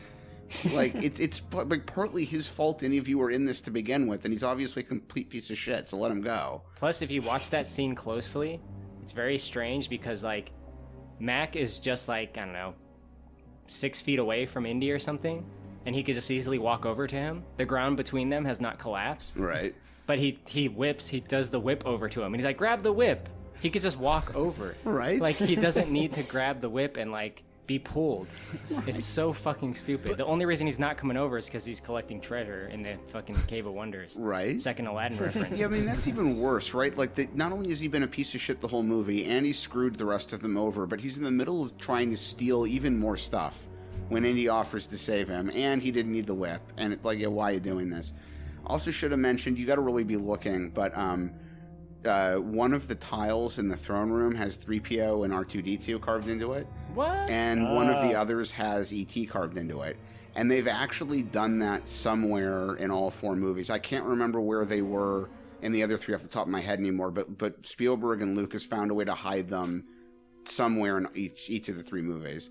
Like, it's like partly his fault any of you are in this to begin with, and he's obviously a complete piece of shit, so let him go.
Plus, if you watch that scene closely, it's very strange because, like, Mac is just, like, I don't know, 6 feet away from Indy or something, and he could just easily walk over to him. The ground between them has not collapsed.
Right.
But he does the whip over to him, and he's like, grab the whip. He could just walk over.
Right.
Like, he doesn't need to grab the whip and, like, be pulled. Right. It's so fucking stupid. The only reason he's not coming over is because he's collecting treasure in the fucking Cave of Wonders.
Right.
Second Aladdin reference.
Yeah, I mean, that's even worse, right? Like, not only has he been a piece of shit the whole movie, and he's screwed the rest of them over, but he's in the middle of trying to steal even more stuff when Indy offers to save him, and he didn't need the whip. And it's like, yeah, why are you doing this? Also should have mentioned, you got to really be looking, but one of the tiles in the throne room has 3PO and R2-D2 carved into it.
What?
And one of the others has ET carved into it. And they've actually done that somewhere in all 4 movies. I can't remember where they were in the other 3 off the top of my head anymore, but Spielberg and Lucas found a way to hide them somewhere in each of the 3 movies.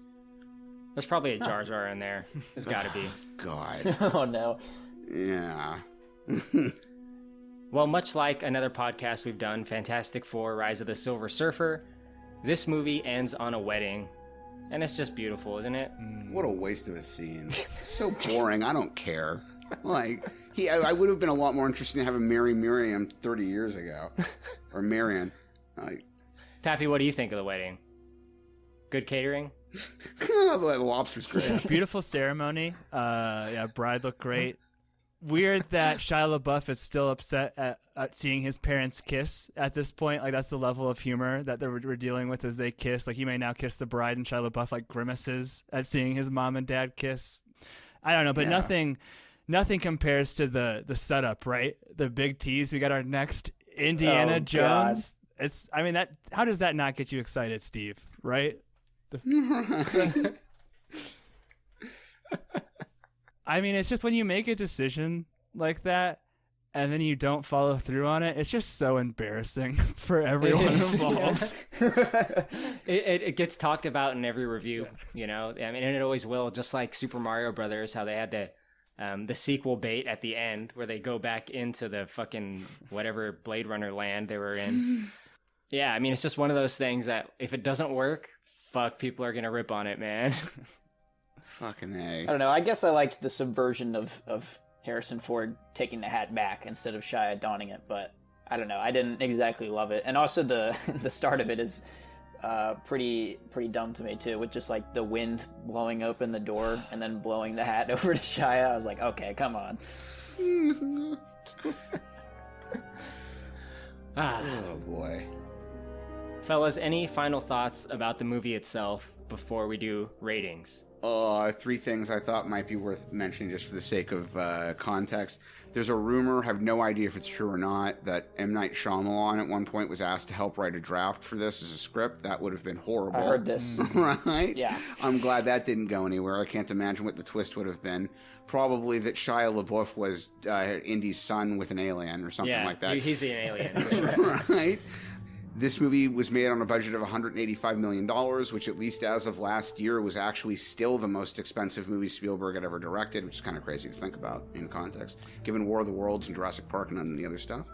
There's probably a Jar Jar in there. There's got to be.
God.
Oh, no.
Yeah.
Well, much like another podcast we've done, Fantastic Four, Rise of the Silver Surfer, this movie ends on a wedding. And it's just beautiful, isn't it?
What a waste of a scene. So boring. I don't care. Like, I would have been a lot more interested in having marry Miriam 30 years ago. Or Marion. Like,
Pappy, what do you think of the wedding? Good catering?
The lobster's great.
Yeah, beautiful ceremony. Bride looked great. Weird that Shia LaBeouf is still upset at seeing his parents kiss at this point. Like, that's the level of humor that we're dealing with as they kiss. Like, he may now kiss the bride, and Shia LaBeouf, like, grimaces at seeing his mom and dad kiss. I don't know, but nothing compares to the setup, right? The big tease. We got our next Indiana Jones.
God.
How does that not get you excited, Steve? Right? I mean, it's just when you make a decision like that and then you don't follow through on it, it's just so embarrassing for everyone involved.
It gets talked about in every review, you know? I mean, and it always will, just like Super Mario Brothers, how they had the sequel bait at the end where they go back into the fucking whatever Blade Runner land they were in. Yeah, I mean, it's just one of those things that if it doesn't work, fuck, people are going to rip on it, man.
Fucking A.
I don't know. I guess I liked the subversion of Harrison Ford taking the hat back instead of Shia donning it, but I don't know. I didn't exactly love it. And also the start of it is pretty dumb to me too, with just like the wind blowing open the door and then blowing the hat over to Shia. I was like, okay, come on.
Oh, boy.
Fellas, any final thoughts about the movie itself before we do ratings?
Three things I thought might be worth mentioning just for the sake of context. There's a rumor, have no idea if it's true or not, that M. Night Shyamalan at one point was asked to help write a draft for this as a script. That would have been horrible.
I heard this.
Right?
Yeah.
I'm glad that didn't go anywhere. I can't imagine what the twist would have been. Probably that Shia LaBeouf was Indy's son with an alien or something like that.
He's an alien, for sure.
Right? This movie was made on a budget of $185 million, which at least as of last year was actually still the most expensive movie Spielberg had ever directed, which is kind of crazy to think about in context, given War of the Worlds and Jurassic Park and none of the other stuff.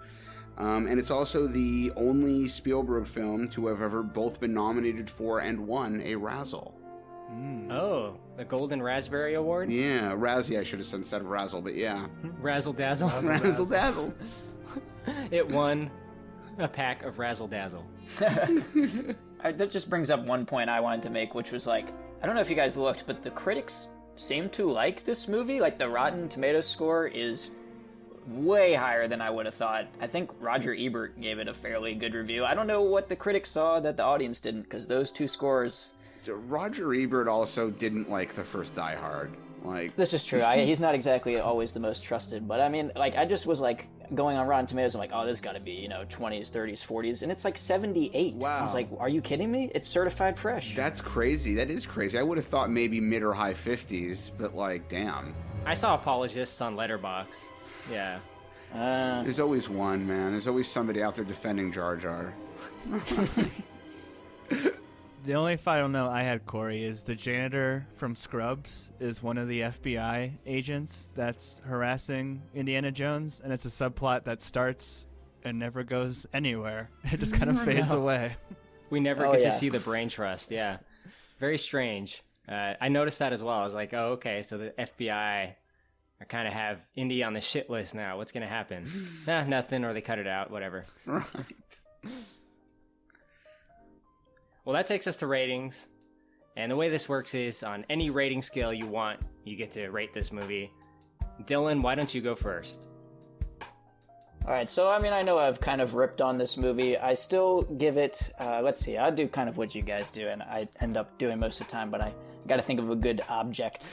And it's also the only Spielberg film to have ever both been nominated for and won a Razzle.
Oh, the Golden Raspberry Award?
Yeah, Razzie I should have said instead of Razzle, but yeah.
Razzle Dazzle?
Razzle Dazzle.
It won a pack of Razzle Dazzle.
That just brings up one point I wanted to make, which was like, I don't know if you guys looked, but the critics seem to like this movie. Like, the Rotten Tomatoes score is way higher than I would have thought. I think Roger Ebert gave it a fairly good review. I don't know what the critics saw that the audience didn't, because those two scores...
Roger Ebert also didn't like the first Die Hard. Like,
this is true. He's not exactly always the most trusted, but I mean, like, I just was like going on Rotten Tomatoes. I'm like, oh, this got to be 20s, 30s, 40s, and it's like 78.
Wow.
I was like, are you kidding me? It's certified fresh.
That's crazy. That is crazy. I would have thought maybe mid or high 50s, but like, damn.
I saw apologists on Letterboxd. Yeah.
There's always one, man. There's always somebody out there defending Jar Jar.
The only final note I had, Korey, is the janitor from Scrubs is one of the FBI agents that's harassing Indiana Jones, and it's a subplot that starts and never goes anywhere. It just kind of fades away.
We never get to see the brain trust, yeah. Very strange. I noticed that as well. I was like, oh, okay, so the FBI kind of have Indy on the shit list now. What's going to happen? Nothing, or they cut it out, whatever.
Right.
Well, that takes us to ratings. And the way this works is on any rating scale you want, you get to rate this movie. Dylan, why don't you go first?
All right, so I mean, I know I've kind of ripped on this movie. I still give it, let's see, I'll do kind of what you guys do, and I end up doing most of the time, but I got to think of a good object.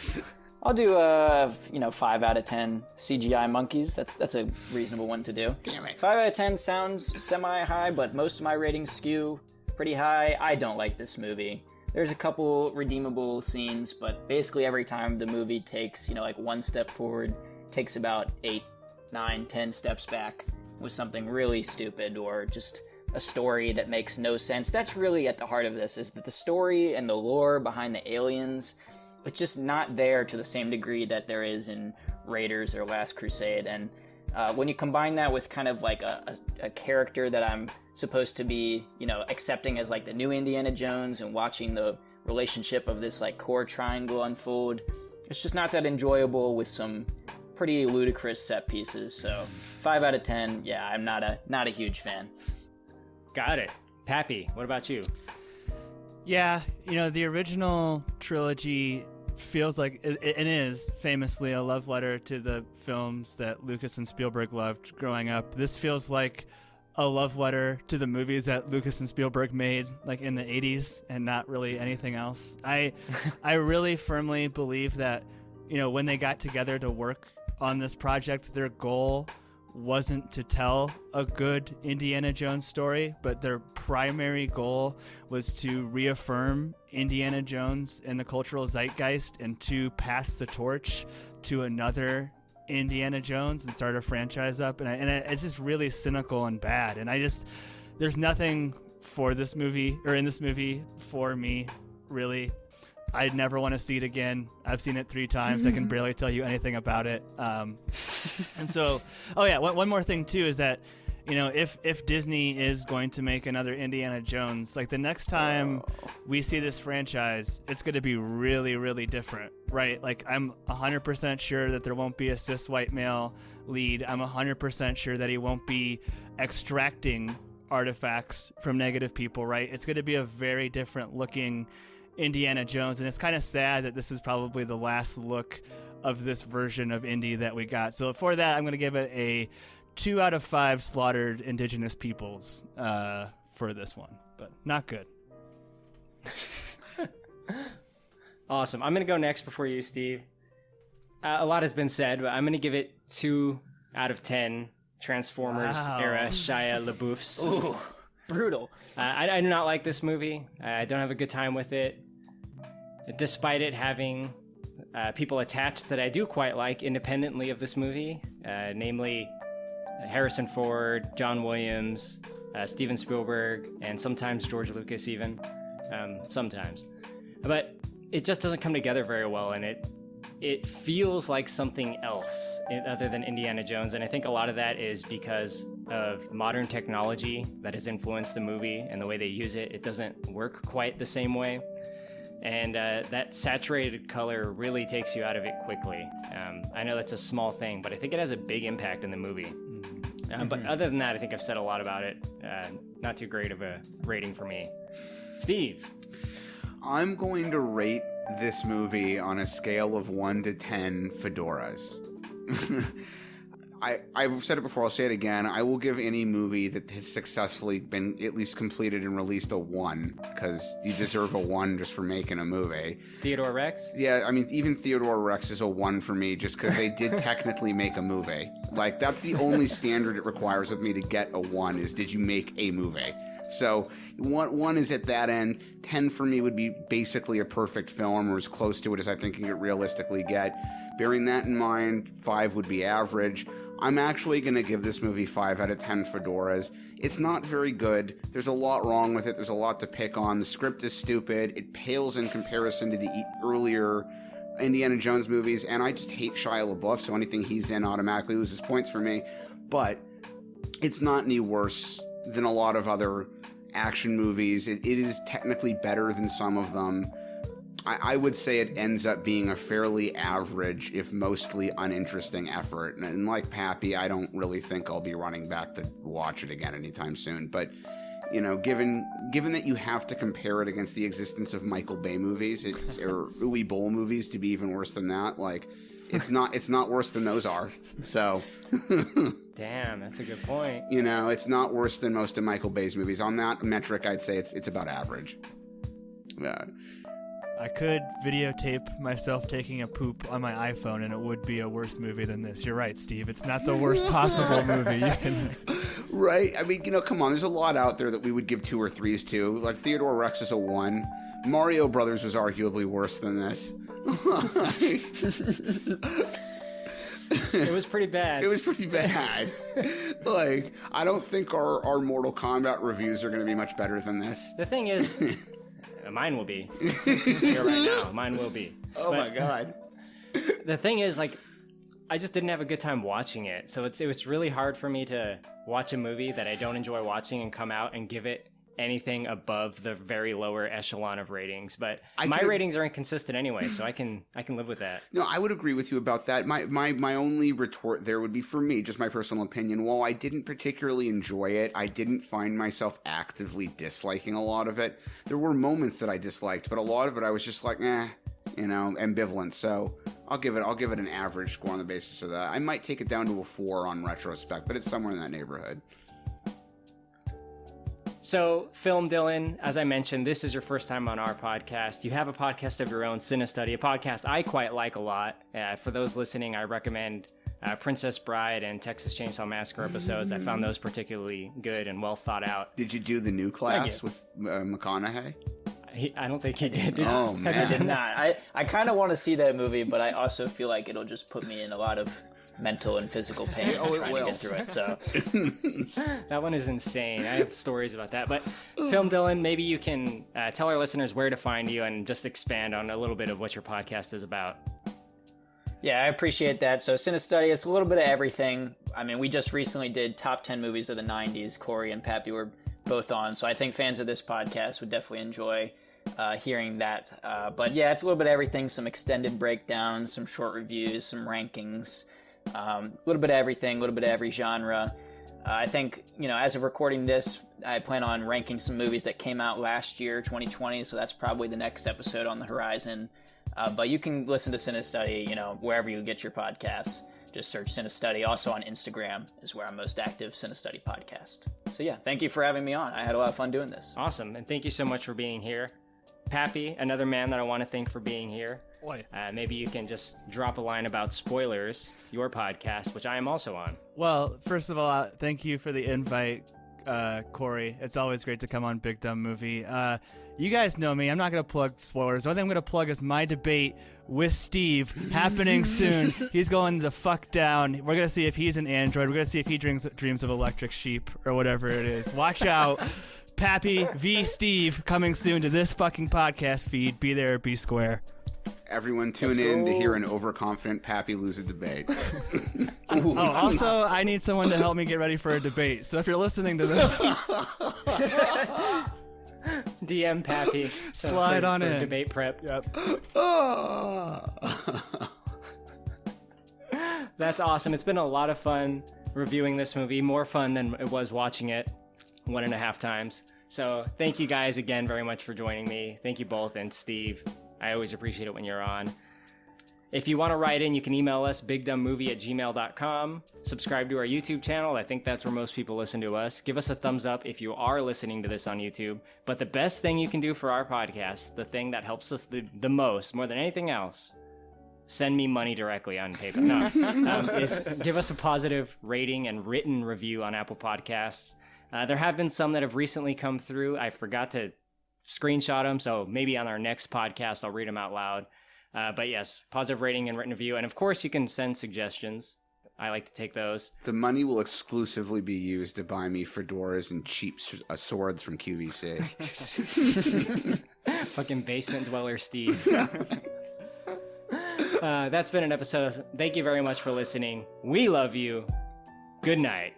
I'll do 5 out of 10 CGI monkeys. That's a reasonable one to do.
Damn it.
5 out of 10 sounds semi-high, but most of my ratings skew pretty high. I don't like this movie. There's a couple redeemable scenes, but basically every time the movie takes, like one step forward, takes about 8, 9, 10 steps back with something really stupid or just a story that makes no sense. That's really at the heart of this, is that the story and the lore behind the aliens, it's just not there to the same degree that there is in Raiders or Last Crusade. And when you combine that with kind of like a character that I'm supposed to be, accepting as like the new Indiana Jones and watching the relationship of this like core triangle unfold, it's just not that enjoyable with some pretty ludicrous set pieces. So 5 out of 10, yeah, I'm not a huge fan.
Got it. Pappy, what about you?
Yeah, the original trilogy feels like it is famously a love letter to the films that Lucas and Spielberg loved growing up. This feels like a love letter to the movies that Lucas and Spielberg made like in the 80s and not really anything else. I really firmly believe that when they got together to work on this project, their goal wasn't to tell a good Indiana Jones story, but their primary goal was to reaffirm Indiana Jones in the cultural zeitgeist and to pass the torch to another Indiana Jones and start a franchise up. And it's just really cynical and bad. And there's nothing for this movie or in this movie for me, really. I'd never want to see it again. I've seen it 3 times. I can barely tell you anything about it. And so, one more thing too is that, if Disney is going to make another Indiana Jones, like the next time we see this franchise, it's going to be really, really different, right? Like I'm 100% sure that there won't be a cis white male lead. I'm 100% sure that he won't be extracting artifacts from negative people, right? It's going to be a very different looking Indiana Jones, and it's kind of sad that this is probably the last look of this version of Indy that we got. So for that, I'm going to give it a 2 out of 5 slaughtered indigenous peoples for this one, but not good.
Awesome. I'm going to go next before you, Steve. A lot has been said, but I'm going to give it 2 out of 10 Transformers era Shia LaBeoufs.
Ooh, brutal.
I do not like this movie. I don't have a good time with it. Despite it having people attached that I do quite like independently of this movie, namely Harrison Ford, John Williams, Steven Spielberg, and sometimes George Lucas even. Sometimes. But it just doesn't come together very well, and it feels like something else other than Indiana Jones, and I think a lot of that is because of modern technology that has influenced the movie and the way they use it. It doesn't work quite the same way, and that saturated color really takes you out of it quickly. I know that's a small thing, but I think it has a big impact in the movie. But other than that, I think I've said a lot about it. Not too great of a rating for me. Steve?
I'm going to rate this movie on a scale of 1 to 10 fedoras. I've said it before, I'll say it again. I will give any movie that has successfully been at least completed and released a 1, because you deserve a 1 just for making a movie.
Theodore Rex?
Yeah, I mean, even Theodore Rex is a 1 for me just because they did technically make a movie. Like, that's the only standard it requires of me to get a 1 is, did you make a movie? So 1 is at that end. 10 for me would be basically a perfect film, or as close to it as I think you could realistically get. Bearing that in mind, 5 would be average. I'm actually going to give this movie 5 out of 10 fedoras. It's not very good. There's a lot wrong with it. There's a lot to pick on. The script is stupid. It pales in comparison to the earlier Indiana Jones movies, and I just hate Shia LaBeouf, so anything he's in automatically loses points for me. But it's not any worse than a lot of other action movies. It is technically better than some of them. I would say it ends up being a fairly average, if mostly uninteresting effort. And like Pappy, I don't really think I'll be running back to watch it again anytime soon. But, you know, given that you have to compare it against the existence of Michael Bay movies, or Uwe Boll movies to be even worse than that, like, it's not worse than those are. So
Damn, that's a good point.
You know, it's not worse than most of Michael Bay's movies. On that metric, I'd say it's about average.
I could videotape myself taking a poop on my iPhone, and it would be a worse movie than this. You're right, Steve. It's not the worst possible movie you can.
Right? I mean, you know, come on. There's a lot out there that we would give 2 or 3s to. Like Theodore Rex is a 1. Mario Brothers was arguably worse than this.
It was pretty bad.
It was pretty bad. Like, I don't think our Mortal Kombat reviews are going to be much better than this.
The thing is, mine will be. Here right now, mine will be.
Oh, my God.
The thing is, like, I just didn't have a good time watching it. So it was really hard for me to watch a movie that I don't enjoy watching and come out and give it anything above the very lower echelon of ratings. But my ratings are inconsistent anyway, so I can live with that.
No, I would agree with you about that. My only retort there would be, for me, just my personal opinion, while I didn't particularly enjoy it, I didn't find myself actively disliking a lot of it. There were moments that I disliked, but a lot of it I was just like, ambivalent. So I'll give it an average score on the basis of that. I might take it down to a 4 on retrospect, but it's somewhere in that neighborhood.
So, Film Dylan, as I mentioned, this is your first time on our podcast. You have a podcast of your own, CineStudy, a podcast I quite like a lot. For those listening, I recommend Princess Bride and Texas Chainsaw Massacre episodes. I found those particularly good and well thought out.
Did you do the new class with McConaughey?
I don't think he did.
Oh, man.
I did not. I kind of want to see that movie, but I also feel like it'll just put me in a lot of mental and physical pain trying to get through it. So
that one is insane. I have stories about that. But Film Dylan, maybe you can tell our listeners where to find you and just expand on a little bit of what your podcast is about.
Yeah, I appreciate that. So CineStudy, it's a little bit of everything. I mean, we just recently did top 10 movies of the 90s. Korey and Pappy were both on. So I think fans of this podcast would definitely enjoy hearing that. But yeah, it's a little bit of everything. Some extended breakdowns, some short reviews, some rankings. A little bit of everything, a little bit of every genre. I think, as of recording this, I plan on ranking some movies that came out last year, 2020, so that's probably the next episode on the horizon. But you can listen to CineStudy, wherever you get your podcasts. just search CineStudy. Also on Instagram is where I'm most active, CineStudy Podcast. So yeah, thank you for having me on. I had a lot of fun doing this.
Awesome, and thank you so much for being here. Pappy, another man that I want to thank for being here.
Boy.
Maybe you can just drop a line about Spoilers, your podcast, which I am also on.
Well, first of all, thank you for the invite, Korey. It's always great to come on Big Dumb Movie. You guys know me. I'm not going to plug spoilers. The only thing I'm going to plug is my debate with Steve happening soon. He's going the fuck down. We're going to see if he's an android. We're going to see if he dreams of electric sheep or whatever it is. Watch out. Pappy v. Steve coming soon to this fucking podcast feed. Be there, be square.
Everyone tune in to hear an overconfident Pappy lose a debate.
Also, I need someone to help me get ready for a debate. So if you're listening to this,
DM Pappy.
Slide on in.
Debate prep.
Yep.
That's awesome. It's been a lot of fun reviewing this movie. More fun than it was watching it 1.5 times. So thank you guys again very much for joining me. Thank you both, and Steve. I always appreciate it when you're on. If you want to write in, you can email us, bigdumbmovie@gmail.com. Subscribe to our YouTube channel. I think that's where most people listen to us. Give us a thumbs up if you are listening to this on YouTube. But the best thing you can do for our podcast, the thing that helps us the most, more than anything else, send me money directly on PayPal. No, is give us a positive rating and written review on Apple Podcasts. There have been some that have recently come through. I forgot to screenshot them, so maybe on our next podcast I'll read them out loud. But yes, positive rating and written review. And of course, you can send suggestions. I like to take those.
The money will exclusively be used to buy me fedoras and cheap swords from QVC.
Fucking basement dweller Steve. That's been an episode. Thank you very much for listening. We love you. Good night.